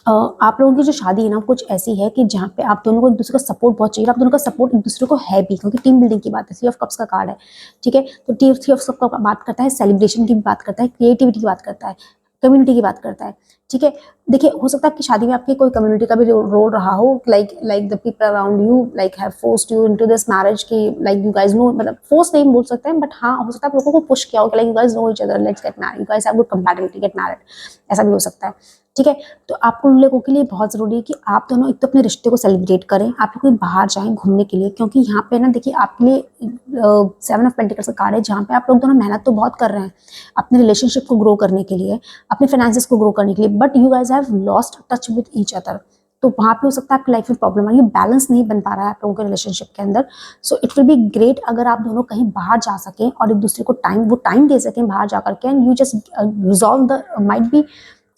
आप लोगों की जो शादी है ना कुछ ऐसी है कि जहाँ पे आप दोनों को एक दूसरे का सपोर्ट बहुत चाहिए, आप दोनों का सपोर्ट एक दूसरे को है भी, क्योंकि टीम बिल्डिंग की बात है। 3 ऑफ कप्स का कार्ड है, ठीक है। तो 3 ऑफ कप का बात करता है सेलिब्रेशन की भी बात करता है, क्रिएटिविटी की बात करता है, कम्युनिटी की बात करता है, ठीक है। देखिए हो सकता है आपकी शादी में आपकी कोई कम्युनिटी का भी रोल रहा हो, like the people around you like have forced you into this marriage की, लाइक यू गाइज नो, मतलब फोर्स नहीं बोल सकते हैं, बट हाँ हो सकता है आप लोगों को पुश किया हो कि like you guys know each other, let's get married, you guys have good compatibility, get married, ऐसा भी हो सकता है, ठीक है। तो आप उन लोगों के लिए बहुत ज़रूरी है कि आप दोनों एक तो अपने रिश्ते को सेलिब्रेट करें, आप लोग बाहर जाएं घूमने के लिए, क्योंकि यहाँ पे ना देखिए आपके लिए 7 ऑफ पेंटिकल्स का कार्ड है, जहाँ पे आप लोग दोनों मेहनत तो बहुत कर रहे हैं अपने रिलेशनशिप को ग्रो करने के लिए, अपने फाइनेंसेस को ग्रो करने के लिए, but you guys have lost touch with each other, तो वहाँ पे हो सकता है आपकी लाइफ में प्रॉब्लम आ रही है, बैलेंस नहीं बन पा रहा है आप लोगों के रिलेशनशिप के अंदर। So it will be great अगर आप दोनों कहीं बाहर जा सकें और एक दूसरे को टाइम दे सकें बाहर जाकर के, and you just resolve the might be,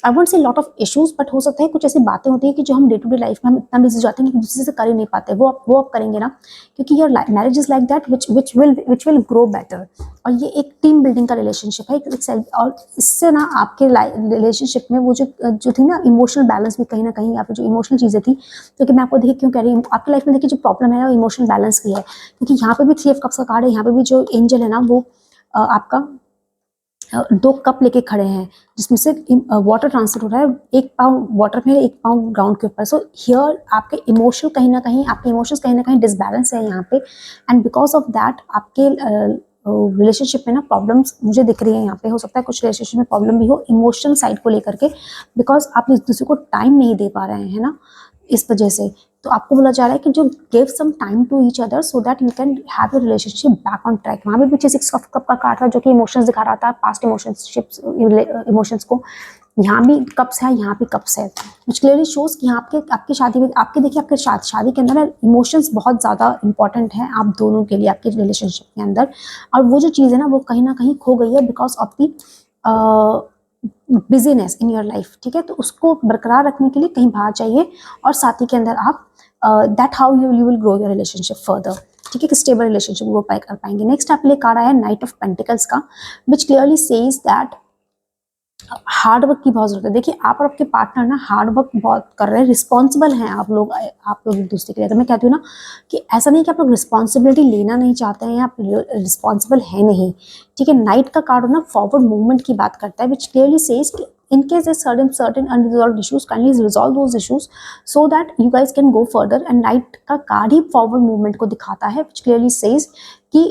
I won't say lot of issues, but हो सकता है कुछ ऐसी बातें होती है कि जो हम डे टू डे लाइफ में हम इतना बिजी हो जाते हैं कि दूसरे से कर ही नहीं पाते, वो आप करेंगे ना, क्योंकि your marriage is like that which will grow better. और ये एक टीम बिल्डिंग का रिलेशनशिप है, और इससे ना आपके रिलेशनशिप में वो जो थी ना इमोशनल बैलेंस भी कहीं ना कहीं, या फिर जो इमोशनल चीज़ें थी, क्योंकि मैं आपको देखिए क्यों कह रही हूँ, आपकी लाइफ में देखिए जो प्रॉब्लम है वो इमोशनल बैलेंस की है, क्योंकि यहाँ पे भी 3 ऑफ कप्स का कार्ड है, यहाँ पे भी जो एंजल है ना वो आपका 2 कप लेके खड़े हैं, जिसमें से वाटर ट्रांसफर हो रहा है, 1 पाँव वाटर में 1 पाँव ग्राउंड के ऊपर। सो हियर आपके इमोशनल कहीं ना कहीं, आपके इमोशंस कहीं ना कहीं डिसबैलेंस है यहाँ पे, एंड बिकॉज ऑफ दैट आपके रिलेशनशिप में ना प्रॉब्लम्स मुझे दिख रही है यहाँ पे। हो सकता है कुछ रिलेशनशिप में प्रॉब्लम भी हो इमोशनल साइड को लेकर के, बिकॉज आप एक दूसरे को टाइम नहीं दे पा रहे हैं ना, इस वजह से। तो आपको बोला जा रहा है कि जो give some time to each other so that you can have your relationship back on track. वहाँ भी पीछे 6 ऑफ कप का कार्ड था जो कि इमोशंस दिखा रहा था, पास्ट इमोशंस को। यहाँ भी कप्स है, यहाँ भी कप्स है, विच क्लियरली शोज कि यहाँ आपकी शादी में, आपके देखिए आपके शादी के अंदर इमोशंस बहुत ज़्यादा इंपॉर्टेंट है आप दोनों के लिए, आपके रिलेशनशिप के अंदर। और वो जो चीज़ है ना वो कहीं ना कहीं खो गई है because of the business in your life, ठीक है। तो उसको बरकरार रखने के लिए कहीं बाहर चाहिए, और साथ ही के अंदर आप that how you will grow your relationship further, ठीक है, कि स्टेबल रिलेशनशिप वो कर पाएंगे। नेक्स्ट आपके लिए कार्ड आया नाइट ऑफ पेंटिकल्स का, which clearly says that hard work की बहुत जरूरत है। देखिए आप और आपके पार्टनर ना हार्ड वर्क बहुत कर रहे हैं, रिस्पॉन्सिबल हैं आप लोग एक दूसरे के लिए। तो मैं कहती हूँ ना कि ऐसा नहीं कि आप लोग रिस्पॉन्सिबिलिटी लेना नहीं चाहते हैं, आप रिस्पॉन्सिबल है नहीं, ठीक है। नाइट का कार्ड ना फॉरवर्ड मूवमेंट की बात करता है, विच क्लियरली सेज कि in case there's certain unresolved issues, kindly resolve those issues so that you guys can go further। and night का कार्ड ही फॉरवर्ड मूवमेंट को दिखाता है, which clearly says कि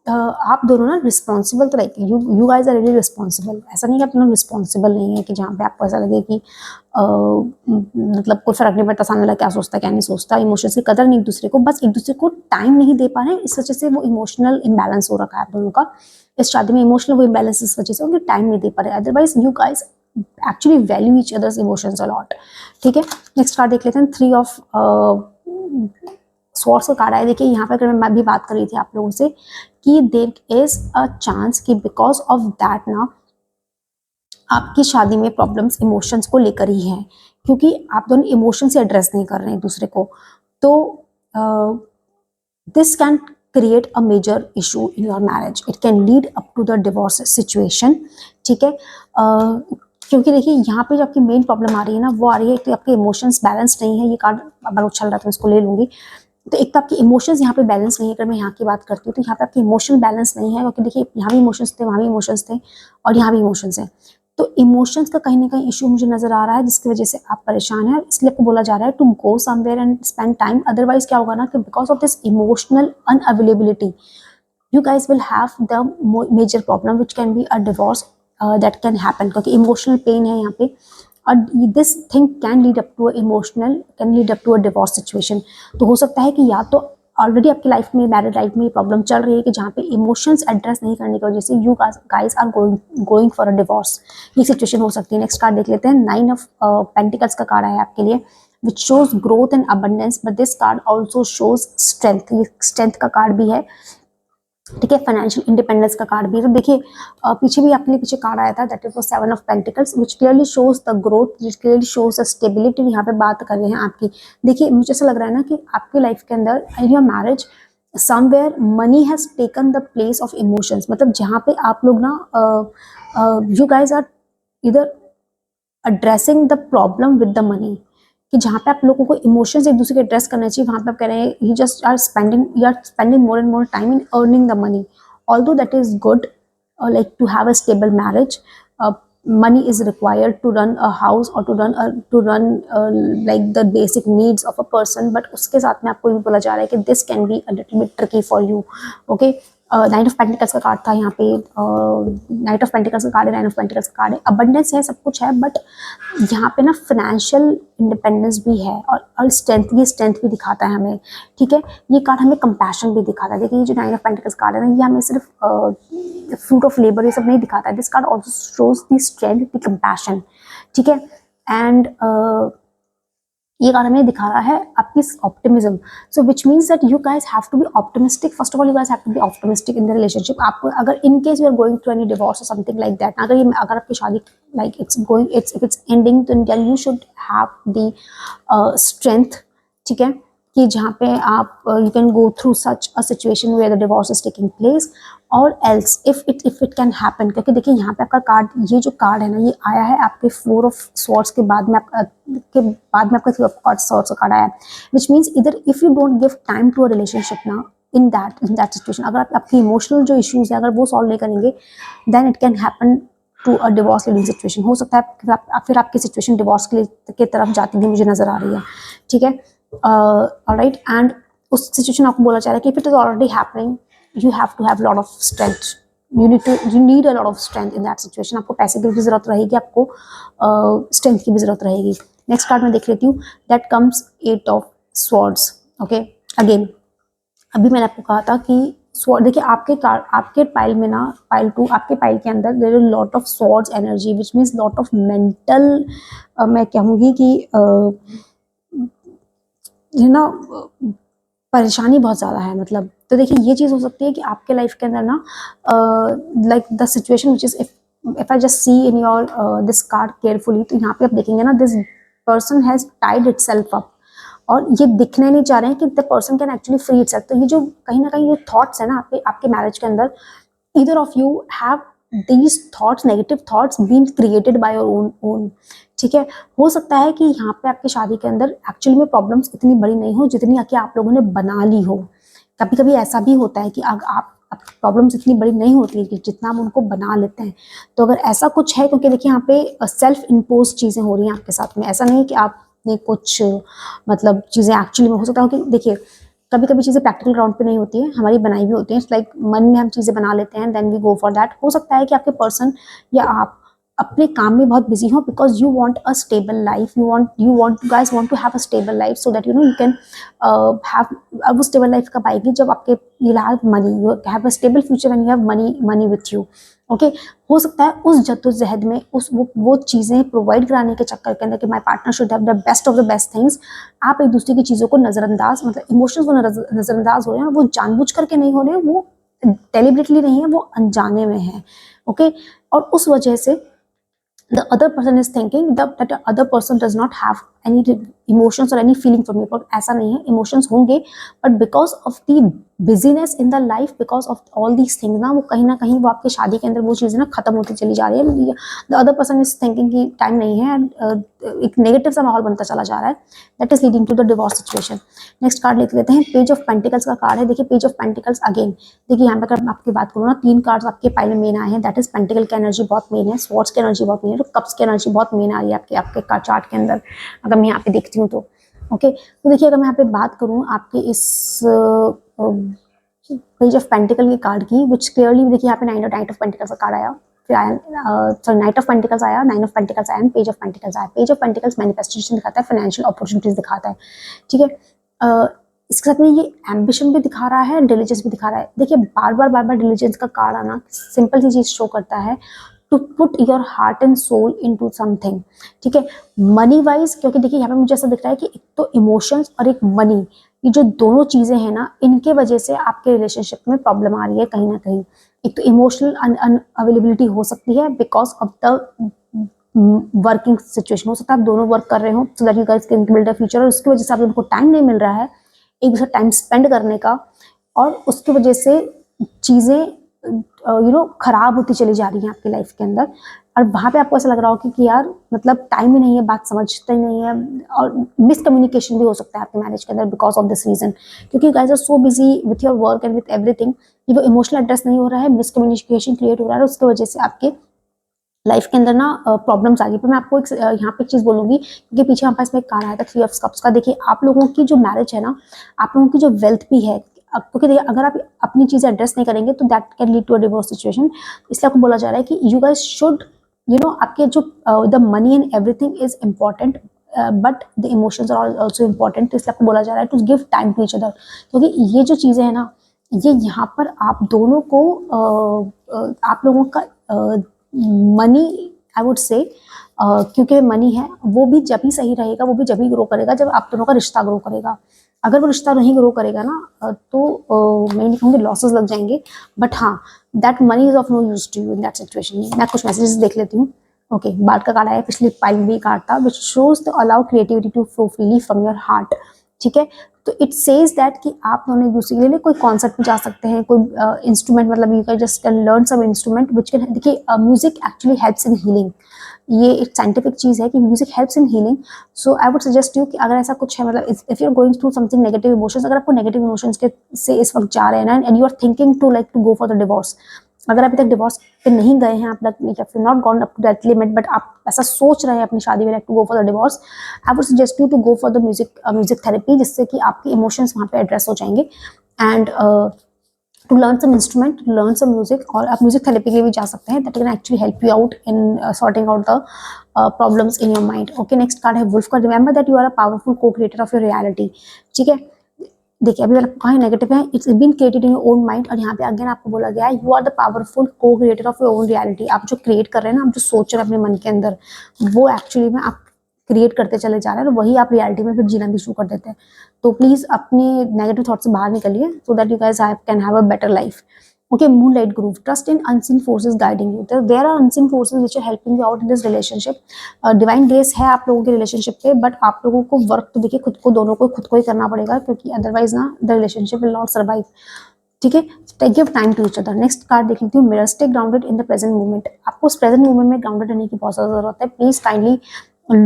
आप दोनों ना रिस्पॉन्सिबल तो like you guys are really responsible. ऐसा नहीं कि आप दोनों रिस्पॉन्सिबल नहीं है कि जहाँ पे आपको ऐसा लगे कि मतलब कोई फर्क नहीं पड़ता सामने वाला क्या सोचता क्या नहीं सोचता, इमोशंस की कदर नहीं एक दूसरे को, बस एक दूसरे को टाइम नहीं दे पा रहे हैं, इस वजह से वो इमोशनल इम्बैलेंस हो रखा है आप दोनों का। इस शादी में इमोशनल वो इम्बैलेंस इस वजह से उनके टाइम नहीं दे पा रहे, otherwise you guys actually value each others emotions a lot, ठीक है। नेक्स्ट कार्ड देख लेते हैं 3 ऑफ स्वॉर्ड्स का कार्ड है। देखिए यहाँ पर अगर मैं भी बात कर रही थी आप लोगों से कि देयर इज अ चांस कि बिकॉज ऑफ दैट ना आपकी शादी में प्रॉब्लम्स इमोशंस को लेकर ही हैं, क्योंकि आप दोनों इमोशन से एड्रेस नहीं कर रहे हैं एक दूसरे को। तो this can create a major issue in your marriage, it can lead up to the divorce situation, ठीक है। क्योंकि देखिए यहाँ पे जो आपकी मेन प्रॉब्लम आ रही है ना वो आ रही है कि आपके इमोशंस बैलेंस नहीं है। ये कार्ड अगर उछल रहा था मैं इसको ले लूंगी। तो एक तो आपके इमोशंस यहाँ पे बैलेंस नहीं है, अगर मैं यहाँ की बात करती हूँ तो यहाँ पे आपके इमोशनल बैलेंस नहीं है, क्योंकि देखिए यहाँ भी इमोशंस थे, वहाँ भी इमोशंस थे, और यहाँ भी इमोशंस हैं। तो इमोशंस का कहीं ना कहीं इशू मुझे नजर आ रहा है, जिसकी वजह से आप परेशान हैं, इसलिए आपको बोला जा रहा है to go somewhere and spend time. Otherwise क्या होगा ना कि because of this emotional unavailability you guys will have the major problem which can be a divorce that can happen, क्योंकि इमोशनल पेन है यहाँ पे, और this thing can lead up to a divorce situation. तो हो सकता है कि या तो ऑलरेडी आपकी लाइफ में, मैरिड लाइफ में प्रॉब्लम चल रही है कि जहाँ पे इमोशंस एड्रेस नहीं करने की वजह से you guys are going for a divorce, ये सिचुएशन हो सकती है। नेक्स्ट कार्ड देख लेते हैं 9 ऑफ पेंटिकल्स का कार्ड है आपके लिए, which shows growth and abundance, but this card also shows strength, ये स्ट्रेंथ का कार्ड भी है, ठीक है। फाइनेंशियल इंडिपेंडेंस का कार्ड भी है। तो देखिए पीछे भी आपके लिए पीछे कार्ड आया था, that is 7 of pentacles, which clearly shows the growth, which clearly shows the stability. यहाँ पे बात कर रहे हैं आपकी, देखिए मुझे ऐसा लग रहा है ना कि आपकी लाइफ के अंदर इन your marriage somewhere money has taken the place of emotions. मतलब जहाँ पे आप लोग ना यू गाइज आर इधर addressing the problem with the money, कि जहाँ पे आप लोगों को इमोशंस एक दूसरे के एड्रेस करना चाहिए, वहाँ पे आप कह रहे हैं you just are spending more and more time in earning the money. Although that is good, like to have a stable marriage, money is required to run a house or to run like the basic needs of a person, but उसके साथ में आपको ये बोला जा रहा है कि this can be a little bit tricky for you, okay। Night of pentacles का कार्ड था यहाँ पे, नाइट ऑफ पेंटिकल्स का कार्ड है, नाइन ऑफ पेंटिकल्स का कार्ड है, अबंडेंस है, सब कुछ है, बट यहाँ पे ना फाइनेंशियल इंडिपेंडेंस भी है, और स्ट्रेंथ भी दिखाता है हमें, ठीक है। ये कार्ड हमें कंपैशन भी दिखाता है। देखिए ये जो नाइन ऑफ पेंटिकल्स कार्ड है ना, ये हमें सिर्फ फ्रूट ऑफ लेबर ये सब नहीं दिखाता है, this card also shows the strength, the compassion, ठीक है। एंड ये कार्ड हमें दिखा रहा है आपकी optimism, so which means that you guys have to be optimistic. First of all you guys have to be optimistic in the relationship. आपको अगर in case you are going through any divorce और समथिंग लाइक दैट, अगर आपकी शादी लाइक इट्स एंडिंग, तो you should have the strength, ठीक है, कि जहाँ पे आप you can go through such a situation where the divorce is taking place, और else if it can happen. क्योंकि देखिए यहाँ पे आपका कार्ड, ये जो कार्ड है ना, ये आया है आपके 4 ऑफ स्वॉर्ड्स के बाद में, आपका 3 ऑफ स्वॉर्ड्स का कार्ड आया है, विच मीन्स इधर if you don't give time to a relationship ना, इन दैट सिचुएशन, अगर आपकी इमोशनल जो इश्यूज है अगर वो सॉल्व नहीं करेंगे, then it can happen to a divorce leading situation. हो सकता है फिर आपकी सिचुएशन डिवोर्स के तरफ जाती हुई मुझे नजर आ रही है, ठीक है। ऑलराइट, एंड उस सिचुएशन आपको बोला जा रहा है कि if it is already happening, you have to have lot of strength, you need a lot of strength in that situation। आपको पैसे की भी जरूरत रहेगी, आपको स्ट्रेंथ की भी जरूरत रहेगी। नेक्स्ट कार्ड में देख लेती हूँ, that comes 8 of swords. Okay, again अभी मैंने आपको कहा था कि स्वॉर्ड, देखिए आपके पाइल में ना, पाइल 2, आपके पाइल के अंदर there is lot of swords energy, which means lot of mental, मैं कहूँगी कि है ना, परेशानी बहुत ज़्यादा है, मतलब। तो देखिए ये चीज़ हो सकती है कि आपके लाइफ के अंदर ना, like the situation which is if I just see in your this card carefully, तो यहाँ पे आप देखेंगे ना, this person has Tide itself up, और ये दिखने नहीं चाह रहे हैं कि the person can actually free itself. तो ये जो कहीं ना कहीं ये थॉट्स है ना आपके मैरिज के अंदर, either of you have these thoughts, negative thoughts being created by your own, ठीक है। हो सकता है कि यहाँ पे आपकी शादी के अंदर एक्चुअली में प्रॉब्लम्स इतनी बड़ी नहीं हो जितनी कि आप लोगों ने बना ली हो। कभी कभी ऐसा भी होता है कि आप प्रॉब्लम्स इतनी बड़ी नहीं होती कि जितना आप उनको बना लेते हैं। तो अगर ऐसा कुछ है, क्योंकि देखिए यहाँ पे सेल्फ इम्पोज चीज़ें हो रही हैं आपके साथ में, ऐसा नहीं कि आपने कुछ मतलब चीज़ें एक्चुअली में, हो सकता है कि देखिए कभी कभी चीज़ें प्रैक्टिकल ग्राउंड पे नहीं होती है, हमारी बनाई हुई होती है, लाइक मन में हम चीज़ें बना लेते हैं, then we go for that. हो सकता है कि आपके पर्सन या आप अपने काम में बहुत बिजी हो, because you want a stable life, you guys want to have a stable life so that you can have, अब वो स्टेबल लाइफ कब आएगी, जब आपके you have money, you have a stable future when you have money with you। Okay, हो सकता है उस जद्दोजहद में वो चीज़ें प्रोवाइड कराने के चक्कर के अंदर कि my partner should have the best of the best things, आप एक दूसरे की चीज़ों को नज़रअंदाज, मतलब इमोशंस को नज़रअंदाज हो रहे हैं, वो जानबूझ करके नहीं हो रहे हैं, वो डेलिबरेटली नहीं है, वो अनजाने में है। ओके, और उस वजह से the other person is thinking that the other person does not have any emotions or any feeling for me, but ऐसा नहीं है, emotions होंगे, but because of the busyness in the life, because of all these things ना, वो कहीं ना कहीं वो आपकी शादी के अंदर वो चीज़ें ना खत्म होती चली जा रही है। the other person is thinking कि टाइम नहीं है, एक नेगेटिव सा माहौल बनता चला जा रहा है, that is leading to the divorce situation। Next card लेते लेते हैं, पेज ऑफ पेंटिकल्स का कार्ड है। देखिए पेज ऑफ पेंटिकल्स, अगेन देखिए यहाँ पर अगर आपकी बात करूँ ना, 3 कार्ड्स आपके पाइल में मेन आए हैं, दैट इज पेंटिकल की एनर्जी बहुत मेन है, स्वॉर्ड्स की एनर्जी बहुत मेन है, कप्स की एनर्जी बहुत मेन आ रही है आपके चार्ट के अंदर, अगर मैं यहाँ पे देखती हूँ तो। ओके, तो देखिए अगर मैं यहाँ पे बात करूँ आपके इस पेज ऑफ पेंटिकल के कार्ड की, विच क्लियरली देखिए यहाँ पे नाइट ऑफ पेंटिकल्स का कार्ड आया, फिर आया नाइट ऑफ पेंटिकल्स आया, 9 ऑफ पेंटिकल्स आया, पेज ऑफ पेंटिकल्स आया। पेज ऑफ पेंटिकल्स मैनिफेस्टेशन दिखाता है, फाइनेंशियल अपॉर्चुनिटीज दिखाता है, ठीक है। इसके साथ में ये एम्बिशन भी दिखा रहा है, डिलीजेंस भी दिखा रहा है। देखिए बार बार डिलीजेंस का कार्ड आना सिंपल सी चीज शो करता है, to put your heart and soul into something, ठीक है। मनी वाइज, क्योंकि देखिए यहाँ पे मुझे ऐसा दिख रहा है कि एक तो इमोशंस और एक मनी, ये जो दोनों चीजें हैं ना, इनके वजह से आपके रिलेशनशिप में प्रॉब्लम आ रही है कहीं ना कहीं। एक तो इमोशनल अनअवेलेबिलिटी हो सकती है because of the working situation, हो सकता है आप दोनों वर्क कर रहे हो सो that you guys can build a future, और उसकी वजह से आप लोगों को टाइम नहीं मिल रहा है एक दूसरा टाइम स्पेंड करने का, और उसकी वजह से चीज़ें खराब होती चली जा रही हैं आपकी लाइफ के अंदर, और वहाँ पे आपको ऐसा लग रहा हो कि यार मतलब टाइम ही नहीं है, बात समझते ही नहीं है, और मिसकम्युनिकेशन भी हो सकता है आपके मैरिज के अंदर बिकॉज ऑफ दिस रीजन, क्योंकि guys are so busy with your work and with everything कि वो इमोशनल एड्रेस नहीं हो रहा है, मिसकम्युनिकेशन क्रिएट हो रहा है, उसकी वजह से आपके लाइफ के अंदर ना प्रॉब्लम्स आ गई। पर मैं आपको यहाँ पे एक चीज़ बोलूँगी, क्योंकि पीछे हमारे पास में एक कार्ड आया था 3 ऑफ कप्स का। देखिए आप लोगों की जो मैरिज है ना, आप लोगों की जो वेल्थ भी है, क्योंकि देखिए अगर आप अपनी चीज़ें एड्रेस नहीं करेंगे तो that can lead to a divorce situation. इसलिए आपको बोला जा रहा है कि यू गाइस शुड आपके जो the money and everything is important, but the emotions are also important. तो इसलिए आपको बोला जा रहा है to give time to each other, क्योंकि ये जो चीज़ें हैं ना, ये यहाँ पर आप दोनों को आप लोगों का मनी, आई वुड से क्योंकि मनी है वो भी जब ही सही रहेगा, वो भी जब ही ग्रो करेगा जब आप दोनों का रिश्ता ग्रो करेगा। अगर वो रिश्ता नहीं ग्रो करेगा ना तो मैं नहीं कहूँगी लॉसेस लग जाएंगे, बट हाँ that money is of no use to you in that situation. मैं कुछ मैसेजेस देख लेती हूँ। ओके, बात का कार्ड आया, पिछली पाइल में भी कार्ड था, which shows the allow creativity to flow freely from your heart. ठीक है, तो इट सेज दैट कि आप दोनों एक दूसरे के लिए कोई कॉन्सर्ट में जा सकते हैं, कोई इंस्ट्रूमेंट, मतलब you can just can learn some instrument which can, देखिए music actually helps in healing. ये एक साइंटिफिक चीज है कि music helps in healing. So I would suggest you कि अगर ऐसा कुछ है, मतलब if you are going through something negative emotions, अगर आपको नेगेटिव इमोशंस के से इस वक्त जा रहे हैं ना, and you are thinking to like to go for the divorce, अगर अभी तक डिवोर्स पे नहीं गए हैं आप, not gone up to that limit, but आप ऐसा सोच रहे हैं अपनी शादी में to go for the divorce, I would suggest you to go for the music therapy, जिससे कि आपके इमोशंस वहाँ पे एड्रेस हो जाएंगे। And to learn some instrument, to learn some music, और आप म्यूजिक थेरेपी के लिए भी जा सकते हैं, that can actually help you out in sorting out the problems in your mind. Okay, next card है वुल्फ का, remember that you are a powerful co-creator of your reality. ठीक है, देखिए अभी मैंने कहा नेगेटिव है, it's been created in your own mind, और यहाँ पे अगेन आपको बोला गया है you are the powerful co creator of your own reality. आप जो क्रिएट कर रहे हैं ना, आप जो सोच रहे हैं अपने मन के अंदर, वो एक्चुअली में आप क्रिएट करते चले जा रहे हैं, और वही आप रियलिटी में फिर जीना भी शुरू कर देते हैं। तो प्लीज अपने नेगेटिव थॉट से बाहर निकलिए, सो that you guys can have a better life. Okay, moonlight groove, trust in unseen forces guiding you. There are unseen forces which are helping you out in this relationship. Divine grace है आप लोगों के रिलेशनशिप पे, बट आप लोगों को वर्क तो देखिए खुद को, दोनों को खुद को ही करना पड़ेगा, क्योंकि अदरवाइज ना the relationship will not survive. ठीक है, take give time to each other. Next card देख लेती हूँ, mirror, stay grounded in the present moment. आपको उस प्रेजेंट मोमेंट में ग्राउंडेड रहने की बहुत ज्यादा जरूरत है। Please kindly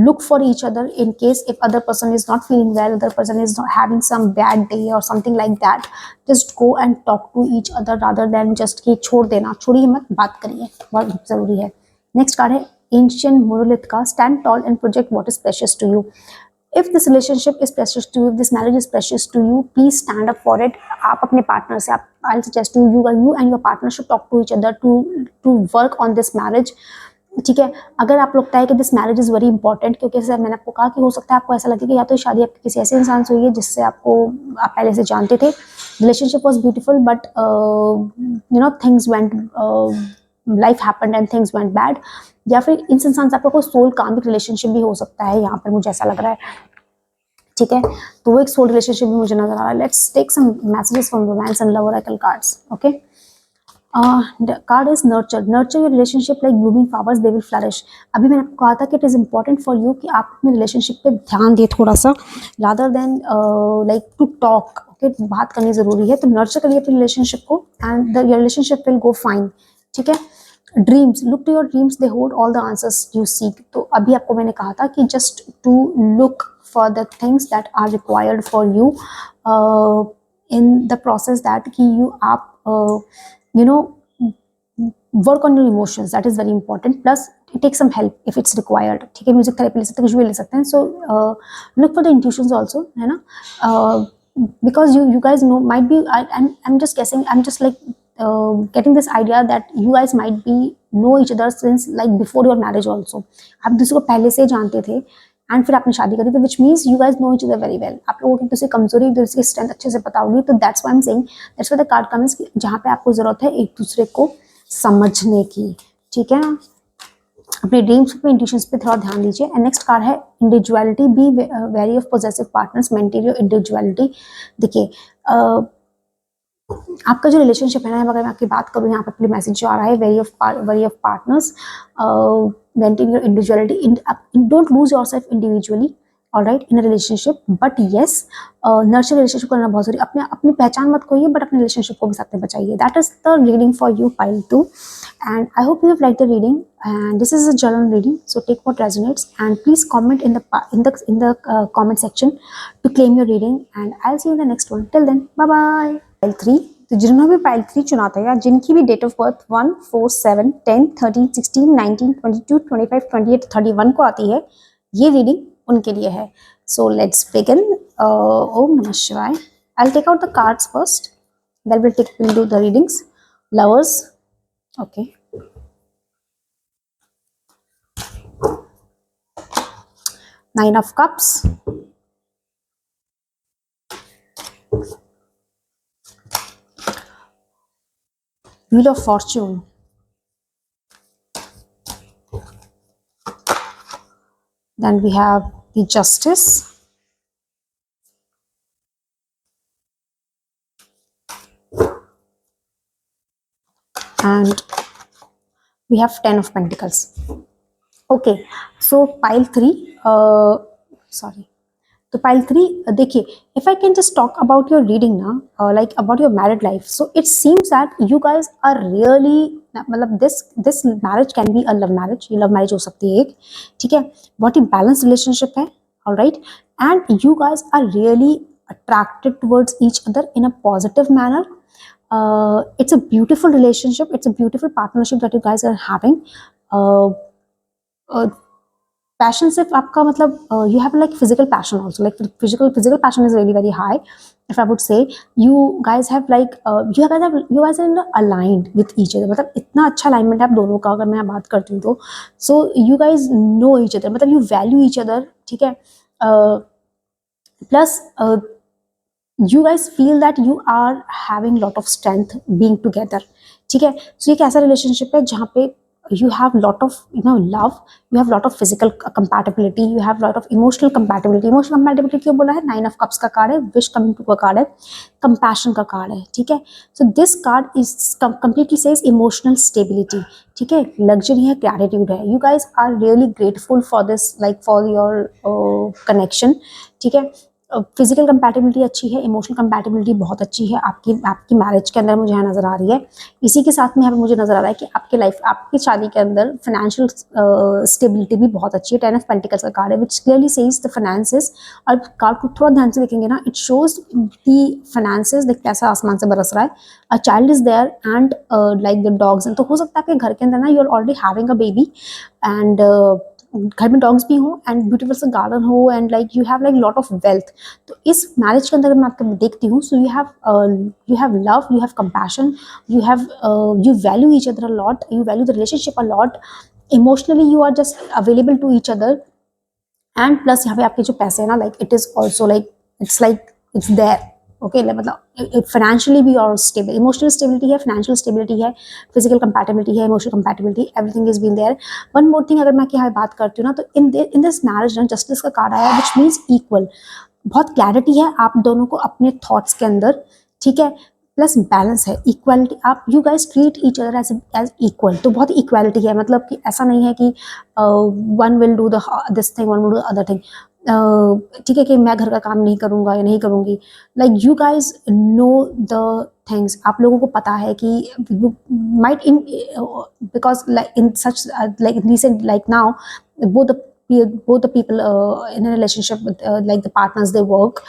look for each other in case if other person is not feeling well, other person is not having some bad day or something like that, just go and talk to each other rather than just कि छोड़ देना, छोड़िए मत, बात करिए, बहुत जरूरी है। नेक्स्ट कार्ड है एंशिएंट मोनोलिथ का, stand tall and project what is precious to you. if this relationship is precious to you, if this marriage is precious to you, please stand up for it. आप अपने पार्टनर से, आप, I'll suggest you and your partner should talk to each other to work on this marriage. ठीक है, अगर आप लगता है कि this marriage is very important, क्योंकि जैसे मैंने आपको कहा कि हो सकता है आपको ऐसा लगे कि या तो शादी आपकी किसी ऐसे इंसान से हुई है जिससे आपको आप पहले से जानते थे, relationship was beautiful, but you know things went, life happened and things went bad, या फिर इन इंसान से आपका कोई सोल कामिक रिलेशनशिप भी हो सकता है, यहाँ पर मुझे ऐसा लग रहा है। ठीक है, तो वो एक सोल रिलेशनशिप भी मुझे नजर आ रहा है। Let's take some messages from romance and love oracle cards. Okay, the card is nurture your relationship like blooming flowers, they will flourish. अभी मैंने आपको कहा था कि it is important for you कि आप अपने relationship पे ध्यान दें थोड़ा सा, rather than like to talk. Okay, बात करनी जरूरी है, तो nurture करिए अपने relationship को and your relationship will go fine. ठीक है, dreams, look to your dreams, they hold all the answers you seek. तो अभी आपको मैंने कहा था कि just to look for the things that are required for you in the process, that कि यू आप you know work on your emotions, that is very important, plus take some help if it's required. ठीक है, म्यूजिक थेरेपी ले सकते हैं, कुछ भी ले सकते हैं। सो look for the intuitions also, है ना, because you guys know, might be I'm just guessing, I'm just like getting this idea that you guys might be know each other since like before your marriage also, आप दूसरे को पहले से जानते थे एंड फिर आपने शादी करी, तो which means you guys know each other very well, आप लोगों की दूसरी कमजोरी, दूसरी स्ट्रेंथ अच्छे से पता होगी। तो that's why I am saying, that's why the card comes, जहाँ पे आपको जरूरत है एक दूसरे को समझने की। ठीक है, अपने ड्रीम्स पे, इंट्यूशंस पे थोड़ा ध्यान दीजिए। एंड नेक्स्ट कार्ड है individuality, be very of positive partners, maintain your individuality. देखिए आपका जो रिलेशनशिप है ना, अगर मैं आपकी बात करूँ, यहाँ पर मैसेज जो आ रहा है, very of partners, maintain your individuality, don't lose yourself individually, all right, in a relationship, but yes, nurture relationship करना बहुत जरूरी। अपनी पहचान मत खोइए, बट अपने relationship को भी साथ में बचाइए। That is the reading for you, pile 2, and I hope you have liked the reading, and this is a general reading, so take what resonates, and please comment in the comment section to claim your reading, and I'll see you in the next one. Till then, bye bye. Pile 3, तो जिन्होंने भी पाइल 3 चुना था, या जिनकी भी डेट ऑफ बर्थ 1, 4, 7, 10, 13, 16, 19, 22, 25, 28, 31 को आती है, ये रीडिंग उनके लिए है। So let's begin. ओम नमः शिवाय। I will take out the cards first, then will do the readings. Lovers, okay, nine of cups, Wheel of Fortune, Then we have the Justice, and we have Ten of Pentacles. Okay, so pile 3, sorry, तो पाइल 3, देखिए, if I can just talk about your reading ना, like about your married life, so it seems that you guys are really, मतलब this marriage can be a love marriage, ये लव मैरिज हो सकती है एक, ठीक है, बहुत ही बैलेंस रिलेशनशिप है, alright, and you guys are really attracted towards each other in a positive manner. It's a beautiful relationship, it's a beautiful partnership that you guys are having. uh, uh, Passion सिर्फ आपका मतलब you have like physical passion also, like physical passion is really very high. If I would say, you guys have like you guys are aligned with each other, मतलब इतना अच्छा alignment है आप दोनों का, अगर मैं बात करती हूँ तो, so you guys know each other, मतलब you value each other, ठीक है, plus you guys feel that you are having lot of strength being together, ठीक है, so ये एक ऐसा relationship है जहाँ पे you have lot of love, you have lot of physical compatibility, you have lot of emotional compatibility. Emotional compatibility क्यों बोला है? 9 of cups का कार्ड है, wish coming to का कार्ड है, compassion का कार्ड है, ठीक है, so this card is completely says emotional stability, ठीक है, luxury है, gratitude है, you guys are really grateful for this, like for your connection, ठीक है, फिजिकल कंपैटिबिलिटी अच्छी है, इमोशनल कंपैटिबिलिटी बहुत अच्छी है आपकी मैरिज के अंदर, मुझे यहाँ नज़र आ रही है। इसी के साथ में यहाँ पे मुझे नज़र आ रहा है कि आपकी लाइफ, आपकी शादी के अंदर फाइनेंशियल स्टेबिलिटी भी बहुत अच्छी है। 10 ऑफ पेंटिकल्स का कार्ड है which clearly says the finances, और कार्ड को थोड़ा ध्यान से देखेंगे ना, इट शोज द फाइनेंसेस, देख पैसा आसमान से बरस रहा है, a child is there and like the dogs, तो हो सकता है आपके घर के अंदर ना you are already having a baby, and घर में डॉग्स भी हों, एंड ब्यूटीफुल सा गार्डन हो, and like you have like lot of wealth. तो इस मैरिज के अंदर मैं आपको देखती हूँ, so you have love, you have compassion, you value each other a lot, you value the relationship a lot, emotionally you are just available to each other, and plus यहाँ पे आपके जो पैसे हैं ना, like it is also like it's there, okay, मतलब फाइनेंशियली भी और स्टेबल, इमोशनल स्टेबिलिटी है, फाइनेंशियल स्टेबिलिटी है, फिजिकल कंपैटिबिलिटी है, emotional compatibility, everything is been there. One more thing, अगर मैं यहाँ बात करती हूँ ना, तो इन दिस मैरिज ना जस्टिस का कार्ड आया, विच मीन्स इक्वल, बहुत क्लैरिटी है आप दोनों को अपने थॉट्स के अंदर, ठीक है, प्लस बैलेंस है, इक्वालिटी, आप you guys treat each other as equal, तो बहुत इक्वालिटी है, मतलब कि ऐसा नहीं है कि one will do this thing, one will do other thing, ठीक है, कि मैं घर का काम नहीं करूँगा या नहीं करूँगी, like you guys know the things, आप लोगों को पता है कि might in, because like in such like recent like now both the people in a relationship with like the partners, they work,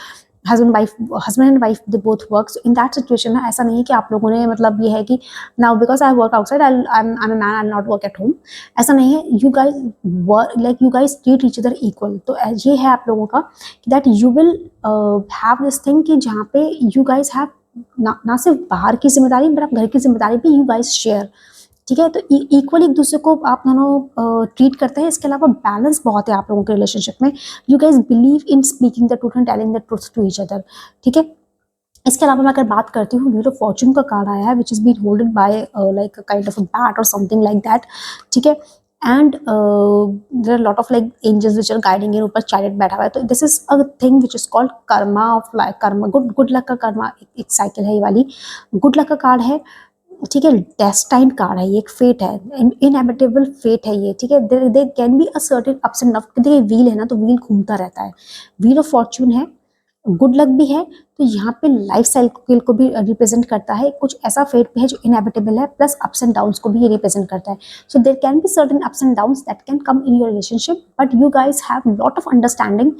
husband and wife they both work, so in that situation ना, ऐसा नहीं है कि आप लोगों ने, मतलब ये है कि now because I work outside I'm a man, I'll not work at home, ऐसा नहीं है, you guys work, like you guys treat each other equal, तो ये है आप लोगों का कि that you will have this thing कि जहाँ पे you guys have ना सिर्फ बाहर की जिम्मेदारी, बट आप घर की जिम्मेदारी भी you guys share, ठीक है, तो इक्वली एक दूसरे को आप दोनों ट्रीट करते हैं। इसके अलावा बैलेंस बहुत है आप लोगों के रिलेशनशिप में, you guys believe in speaking the truth and telling the truth to each other, ठीक है। इसके अलावा मैं अगर बात करती हूँ, व्हील ऑफ फॉर्चून का कार्ड आया है which is been holded by like kind of a bat और समथिंग लाइक दैट, ठीक है, and there are lot of like angels which are guiding in, ऊपर चैरिट बैठा हुआ है, तो this is a thing which is called Karma of like, Karma good luck का कर्मा, एक साइकिल है ये वाली, गुड लक का कार्ड है, ठीक है, डेस्टाइन कार्ड है, ये एक फेट है, इनएविटेबल फेट है ये, ठीक है, there can be a certain ups and down, देखिए व्हील है ना, तो व्हील घूमता रहता है, व्हील ऑफ फॉर्चून है, गुड लक भी है, तो यहाँ पे लाइफ साइकिल को भी रिप्रेजेंट करता है, कुछ ऐसा फेट भी है जो इनएविटेबल है, प्लस अप्स एंड डाउन्स को भी ये रिप्रेजेंट करता है, so there can be certain ups and downs that can come in your relationship, but you guys have lot of understanding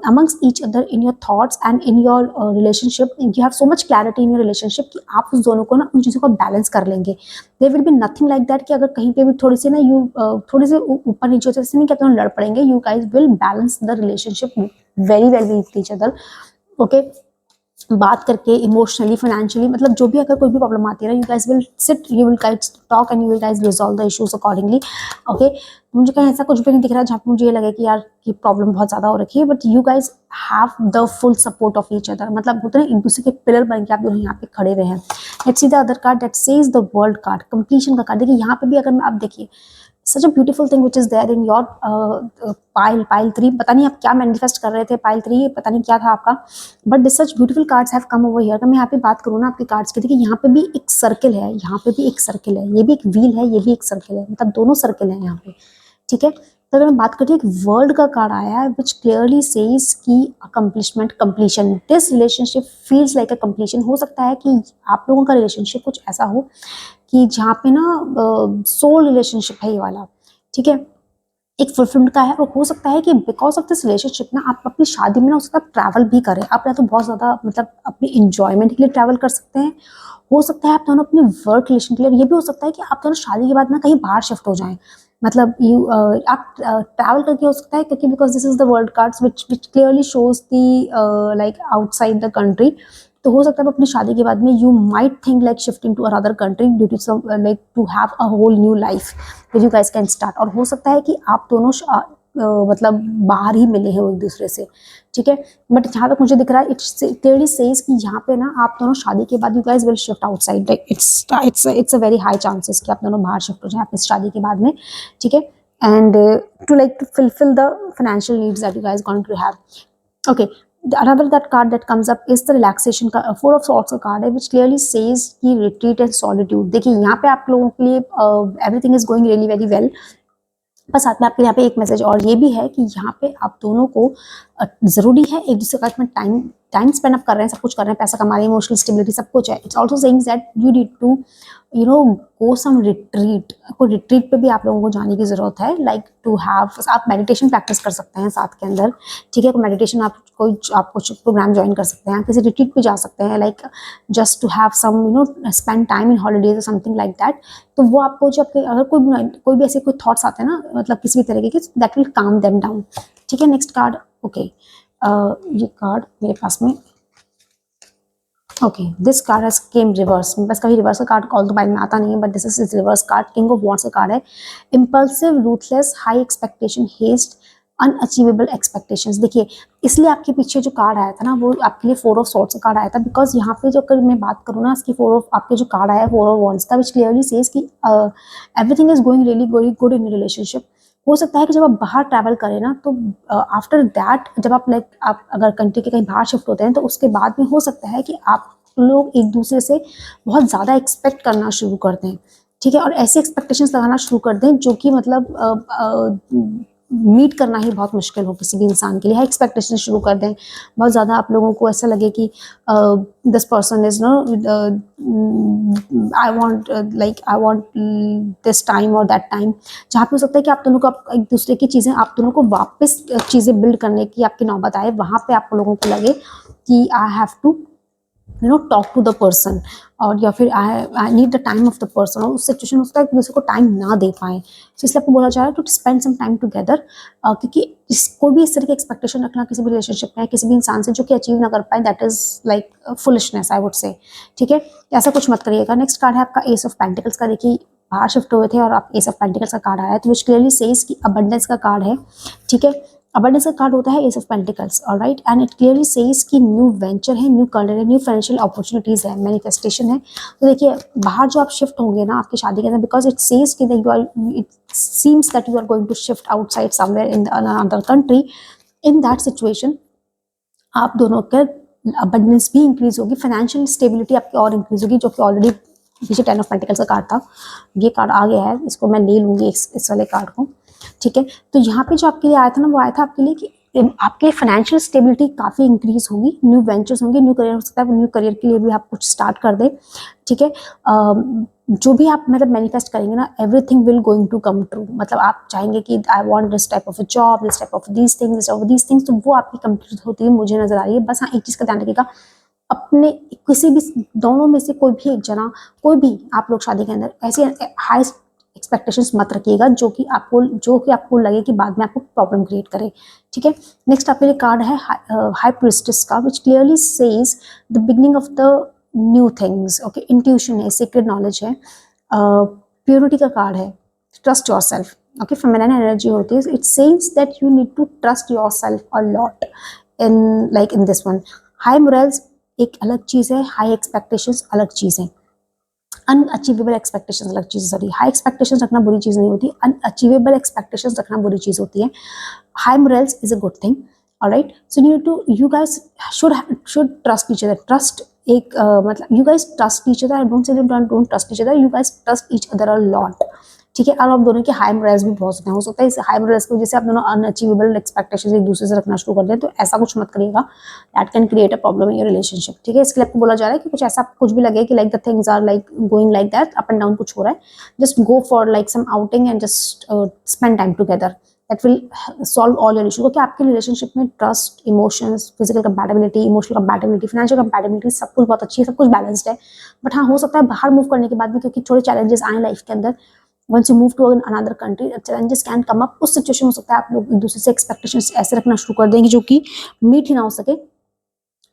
amongst each other in your thoughts and in your relationship, you have so much clarity in your relationship कि आप उस दोनों को ना उन चीज़ों को बैलेंस कर लेंगे, there will be nothing like that कि अगर कहीं पे भी थोड़ी सी ना थोड़ी सी ऊपर नीचे होते से नहीं कहते हैं लड़ पड़ेंगे, you guys will balance the relationship very well with each other, okay, बात करके इमोशनली, फाइनेंशियली, मतलब जो भी अगर कोई भी प्रॉब्लम आती है ना, you guys will sit, you will guys talk and you will guys resolve the issues accordingly, okay. मुझे कहीं ऐसा कुछ भी नहीं दिख रहा जहाँ पे मुझे ये लगे कि यार की प्रॉब्लम बहुत ज़्यादा हो रखी है, but you guys have the full support of each other, मतलब होता है एक दूसरे के पिलर बन के आप दोनों यहाँ पे खड़े हुए हैं। Let's see the other card that says the world card, completion का कार्ड, देखिए यहाँ पे भी अगर आप देखिए such a beautiful thing which is there in your pile 3। पता नहीं आप क्या मैनिफेस्ट कर रहे थे पाइल 3, पता नहीं क्या था आपका, but this such beautiful cards have come over here. तो मैं यहाँ पे बात करूँ ना आपके कार्ड्स की, देखिए यहाँ पे भी एक सर्कल है, यहाँ पे भी एक सर्कल है, ये भी एक व्हील है, ये भी एक सर्कल है, मतलब दोनों सर्कल है यहाँ पे, ठीक है। तो अगर मैं बात करती हूँ, एक वर्ल्ड का कार्ड आया है विच क्लियरली सेज की accomplishment, completion, this relationship feels like a completion. हो सकता है कि आप लोगों का रिलेशनशिप कुछ ऐसा हो कि जहाँ पे ना सोल रिलेशनशिप है ये वाला, ठीक है, एक फुलफिल्ड का है। और हो सकता है कि बिकॉज ऑफ दिस रिलेशनशिप ना आप अपनी शादी में ना उसका ट्रैवल भी करें, आप या तो बहुत ज़्यादा मतलब अपनी इंजॉयमेंट के लिए ट्रैवल कर सकते हैं, हो सकता है आप दोनों अपनी वर्क रिलेशन के लिए, ये भी हो सकता है कि आप दोनों शादी के बाद ना कहीं बाहर शिफ्ट हो जाएं, मतलब यू आप ट्रैवल करके हो सकता है, क्योंकि because this is the world cards which clearly shows the like outside the country. तो हो सकता है अपनी शादी के बाद में you might think like shifting to another country due to some like to have a whole new life which you guys can start. और हो सकता है कि आप दोनों मतलब बाहर ही मिले हैं एक दूसरे से, ठीक है। बट जहाँ तक मुझे दिख रहा है इट्स क्लियरली सेज कि यहाँ पे ना आप दोनों शादी के बाद you guys will shift outside, like it's a very high chances कि आप दोनों बाहर शिफ्ट हो जाए अपनी शादी के बाद में, ठीक है। And to like to fulfil the financial needs that you guys going to have, okay. Another that card that comes up is the relaxation का four of swords का कार्ड है which clearly says कि retreat and solitude। देखिए यहाँ पे आप लोगों के लिए everything is going really very well, पर साथ में आपके यहाँ पे एक मैसेज और ये भी है कि यहाँ पे आप दोनों को ज़रूरी है एक दूसरे के साथ में टाइम टाइम स्पेंड अप कर रहे हैं, सब कुछ कर रहे हैं, पैसा कमा रहे हैं, इमोशनल स्टेबिलिटी सब कुछ है। It's also saying that you need to you know go some retreat, को रिट्रीट पे भी आप लोगों को जाने की ज़रूरत है, लाइक टू हैव, आप मेडिटेशन प्रैक्टिस कर सकते हैं साथ के अंदर, ठीक है। मेडिटेशन आप कुछ प्रोग्राम ज्वाइन कर सकते हैं, किसी रिट्रीट पे जा सकते हैं, like just to have some you know spend time in holidays और समथिंग लाइक दैट। तो वो आपको जो आपके अगर कोई भी ऐसे कोई थॉट्स आते हैं ना, मतलब किसी भी तरीके के, दैट विल काम देम डाउन, ठीक है। नेक्स्ट कार्ड, ओके, ये कार्ड मेरे पास में, okay, this card has came reverse. मेरे पास कभी रिवर्स का कार्ड कॉल तो बाइल में आता नहीं है, but this is reverse card, king of wands का कार्ड है। Impulsive, ruthless, high expectation, haste, unachievable expectations. देखिए इसलिए आपके पीछे जो कार्ड आया था ना वो आपके लिए फोर ऑफ सॉर्ड्स का कार्ड आया था, बिकॉज यहाँ पे जो अगर मैं बात करूँ ना इसकी फोर ऑफ आपके जो कार्ड आया फोर ऑफ वॉन्ड्स का, विच क्लियरली सेज कि everything is going really good in relationship. हो सकता है कि जब आप बाहर ट्रैवल करें ना तो आफ्टर दैट जब आप लाइक आप अगर कंट्री के कहीं बाहर शिफ्ट होते हैं तो उसके बाद में हो सकता है कि आप लोग एक दूसरे से बहुत ज़्यादा एक्सपेक्ट करना शुरू कर दें, ठीक है, और ऐसे एक्सपेक्टेशंस लगाना शुरू कर दें जो कि मतलब मीट करना ही बहुत मुश्किल हो किसी भी इंसान के लिए। एक्सपेक्टेशन शुरू कर दें बहुत ज़्यादा, आप लोगों को ऐसा लगे कि this person is no I want this time और दैट टाइम, जहाँ पे हो सकता है कि आप दोनों को एक दूसरे की चीज़ें आप दोनों को वापस चीज़ें बिल्ड करने की आपकी नौबत आए, वहाँ पे आप लोगों को लगे कि I have to you know talk to the person, और या फिर I need the time of the person, और उस सिचुएशन में उसका एक दूसरे को टाइम ना दे पाए। तो इसलिए आपको बोला जा रहा है to spend some time together, क्योंकि कोई भी इस तरह की एक्सपेक्टेशन रखना किसी भी रिलेशनशिप में किसी भी इंसान से जो कि अचीव ना कर पाए, that is like foolishness I would से, ठीक है, ऐसा कुछ मत करिएगा। नेक्स्ट कार्ड है आपका एस ऑफ पेंटिकल्स का। देखिए बाहर शिफ्ट हुए थे और आप एस ऑफ पेंटिकल्स का कार्ड आया, तो विच क्लियरली सेज कि अबंडेंस का कार्ड है, ठीक है। अबंडेंस का कार्ड होता है S of pentacles, alright, and it clearly says कि न्यू वेंचर है, न्यू कलर है, न्यू फाइनेंशियल अपॉर्चुनिटीज है, मैनिफेस्टेशन है। तो देखिए बाहर जो आप शिफ्ट होंगे ना आपकी शादी के अंदर, बिकॉज इट सेज कि you are, it seems that you are going to shift outside somewhere in another country, in that situation आप दोनों के अबंडेंस भी इंक्रीज होगी, फाइनेंशियल स्टेबिलिटी आपकी और इंक्रीज होगी, जो कि ऑलरेडी पीछे टेन ऑफ पेंटिकल्स का कार्ड था, ये कार्ड आ गया है, इसको मैं ले लूंगी इस वाले कार्ड को, ठीक है। तो यहाँ पे जो आपके लिए आया था ना वो आया था आपके लिए कि आपके फाइनेंशियल स्टेबिलिटी काफ़ी इंक्रीज होगी, न्यू वेंचर्स होंगे, न्यू करियर हो सकता है, न्यू करियर के लिए भी आप कुछ स्टार्ट कर दें, ठीक है। जो भी आप मतलब मैनिफेस्ट करेंगे ना everything will going to come true, मतलब आप चाहेंगे कि I want this type of a job, this type of these things, तो वो आपकी कंप्लीट होती हुई मुझे नजर आ रही है। बस हाँ एक चीज़ का ध्यान रखिएगा, अपने किसी भी दोनों में से कोई भी एक जना, कोई भी आप लोग शादी के अंदर ऐसे हाई एक्सपेक्टेशंस मत रखिएगा जो कि आपको लगे कि बाद में आपको प्रॉब्लम क्रिएट करे, ठीक है। नेक्स्ट आपके लिए कार्ड है हाई प्रिस्टेस का, which clearly says the beginning of the new things, okay, intuition है, सीक्रेट नॉलेज है, प्योरिटी का कार्ड है, trust yourself, okay, feminine energy होती है, it says that you need to trust yourself a lot in like in this one. High morals एक अलग चीज़ है, हाई एक्सपेक्टेशंस अलग चीज़ है, अनअचीवेबल एक्सपेक्टेशंस अलग चीज़, सॉरी, हाई एक्सपेक्टेशंस रखना बुरी चीज़ नहीं होती, अनअचीवेबल एक्सपेक्टेशंस रखना बुरी चीज़ होती है. High morals is a good thing. Alright, so you guys should trust each other. Trust एक मतलब you guys trust each other. I don't say don't trust each other, you guys trust each other a lot. ठीक है, और आप दोनों के हाई मोरल्स भी बहुत होते हैं. हो सकता है इस हाई मोरल्स की वजह से आप दोनों अनअचीवेबल एक्सपेक्टेशंस एक दूसरे से रखना शुरू कर दें, तो ऐसा कुछ मत करिएगा. That can create a problem in your relationship. ठीक है, इसके लिए आपको बोला जा रहा है कि कुछ ऐसा कुछ भी लगे कि like the things are like going like that, up and down कुछ हो रहा है, just go for like some outing and just spend time together. That will solve all your issue. क्योंकि आपके रिलेशनशिप में trust, emotions, physical compatibility, emotional compatibility, financial compatibility, सब कुछ बहुत अच्छी है, सब कुछ बैलेंस्ड है. बट हाँ, हो सकता है बाहर मूव करने के बाद में, क्योंकि थोड़े चैलेंजेस आए लाइफ के अंदर, once you move to another country challenges can come up. उस सिचुएशन हो सकता है आप लोग एक दूसरे से एक्सपेक्टेशंस ऐसे रखना शुरू कर देंगे जो कि मीट ही ना हो सके.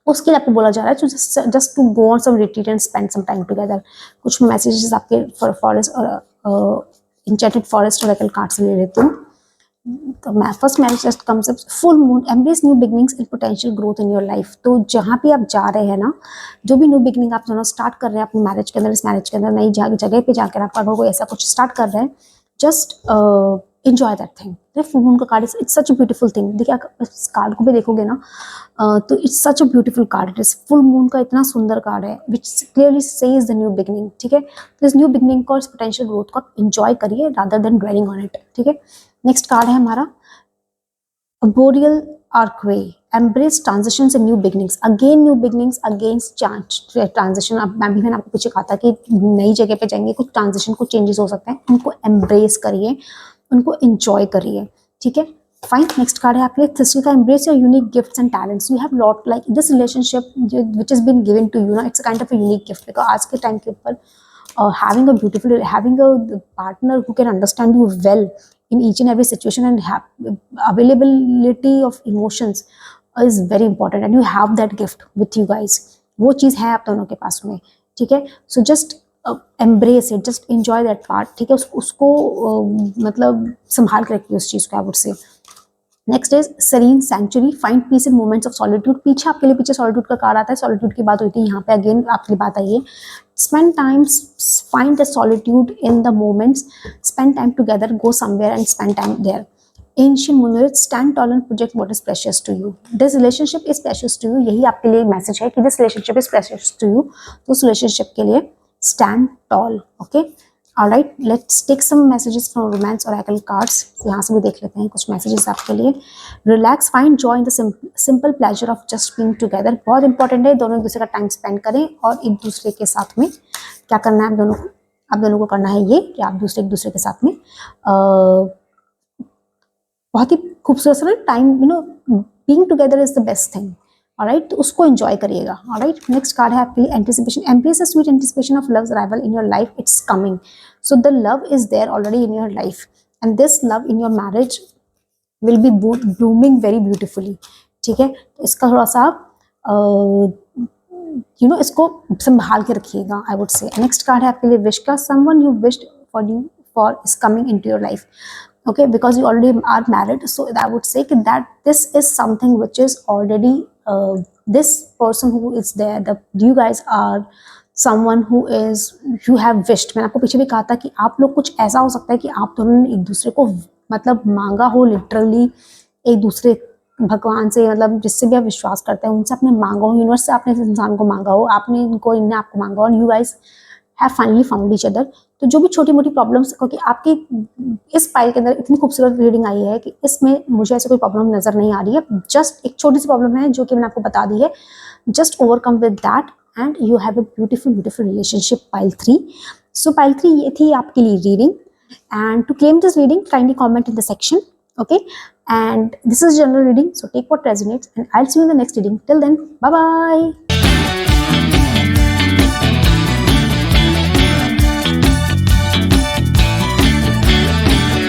उसके लिए आपको बोला जा रहा है just to go on some retreat and spend some time together. कुछ मैसेजेस आपके फॉरेस्ट और इंचेंटेड फॉरेस्ट ओरेकल कार्ड से ले लेती हूँ. तो first message just comes up, full moon, embrace new beginnings and potential growth in your life. तो जहाँ भी आप जा रहे हैं ना, जो भी न्यू बिगनिंग आप दोनों स्टार्ट कर रहे हैं अपनी मैरिज के अंदर, इस मैरिज के अंदर नई जगह पे जाकर आप अगर कोई ऐसा कुछ स्टार्ट कर रहे हैं, just enjoy that thing. Full moon का card it's such a beautiful thing. देखिए आप इस कार्ड को भी देखोगे ना, तो it's such a beautiful card. It is full moon का इतना सुंदर कार्ड है which clearly says the new beginning. ठीक है, तो इस न्यू बिगनिंग को, इस पोटेंशियल ग्रोथ को एंजॉय करिए rather than dwelling on it. ठीक है, नेक्स्ट कार्ड है हमारा boreal archway. Embrace transitions and new beginnings. Again new beginnings, against transition. अब मैंने आपको पीछे कहा था कि नई जगह पे जाएंगे, कुछ ट्रांजिशन, कुछ चेंजेस हो सकते हैं, उनको एम्ब्रेस करिए, उनको एंजॉय करिए. ठीक है, फाइन. नेक्स्ट कार्ड है आपके थ्रिस्टल का, embrace your unique gifts and talents. You have lot like this relationship which is been given to you ना, it's a kind of a unique gift. Because आज के टाइम के ऊपर having a partner who can understand you well in each and every situation and have availability of emotions is very important, and you have that gift with you guys. वो चीज़ है आप दोनों के पास में. ठीक है, so just embrace it, just enjoy that part. ठीक है, उसको मतलब संभाल के रखिए उस चीज़ को, I would say. Next is serene sanctuary, find peace in moments of solitude. पीछे आपके लिए पीछे सॉलिट्यूड का कार्ड आता है, सॉलिट्यूड की बात हुई थी, यहाँ पे अगेन आपकी बात आई है. Spend time, find the solitude in the moments, spend time together, go somewhere and spend time there. Ancient monument, stand tall and project what is precious to you. This relationship is precious to you. यही आपके लिए मैसेज है कि this relationship is precious to you. तो उस रिलेशनशिप के लिए stand tall. Okay, alright, let's take some messages from romance oracle cards. यहाँ से भी देख लेते हैं कुछ मैसेजेस आपके लिए. Relax, find joy in the simple pleasure of just being together. बहुत इंपॉर्टेंट है, दोनों एक दूसरे का टाइम स्पेंड करें और एक दूसरे के साथ में क्या करना है आप दोनों को करना है ये कि आप एक दूसरे के साथ में बहुत ही खूबसूरत सा time, you know, being together is the best thing. Alright, तो उसको एंजॉय करिएगा. ऑलराइट, नेक्स्ट कार्ड है आपके लिए anticipation. Embrace a sweet anticipation of love's arrival in your life, it's coming. So the love is there already in your life and this love in your marriage will be blooming very beautifully. ठीक है, तो इसका थोड़ा सा यू नो इसको संभाल के रखिएगा, आई वुड से. नेक्स्ट कार्ड है आपके लिए विश का. Someone you wished for is coming into your life. Okay, because you already are married, so I would say that this is something which is already this person who is there, you guys are someone who is, you have wished. मैंने आपको पीछे भी कहा था कि आप लोग कुछ ऐसा हो सकता है कि आप दोनों ने एक दूसरे को मतलब मांगा हो, लिटरली एक दूसरे भगवान से, मतलब जिससे भी आप विश्वास करते हैं उनसे आपने मांगा हो, यूनिवर्स से आपने इस इंसान को मांगा हो, आपने इनको, इनने आपको मांगा हो, और you guys have finally found each other. तो जो भी छोटी मोटी प्रॉब्लम्स, क्योंकि आपकी इस फाइल के अंदर इतनी खूबसूरत रीडिंग आई है कि इसमें मुझे ऐसे कोई प्रॉब्लम नजर नहीं आ रही है. जस्ट एक छोटी सी प्रॉब्लम है जो कि मैंने आपको बता दी है. Just overcome with that and you have a beautiful beautiful relationship. Pile 3. So pile 3 ये थी आपके लिए reading. And to claim this reading kindly comment in the section. Okay, and this is general reading, so take what resonates and I'll see you in the next reading. Till then, bye bye.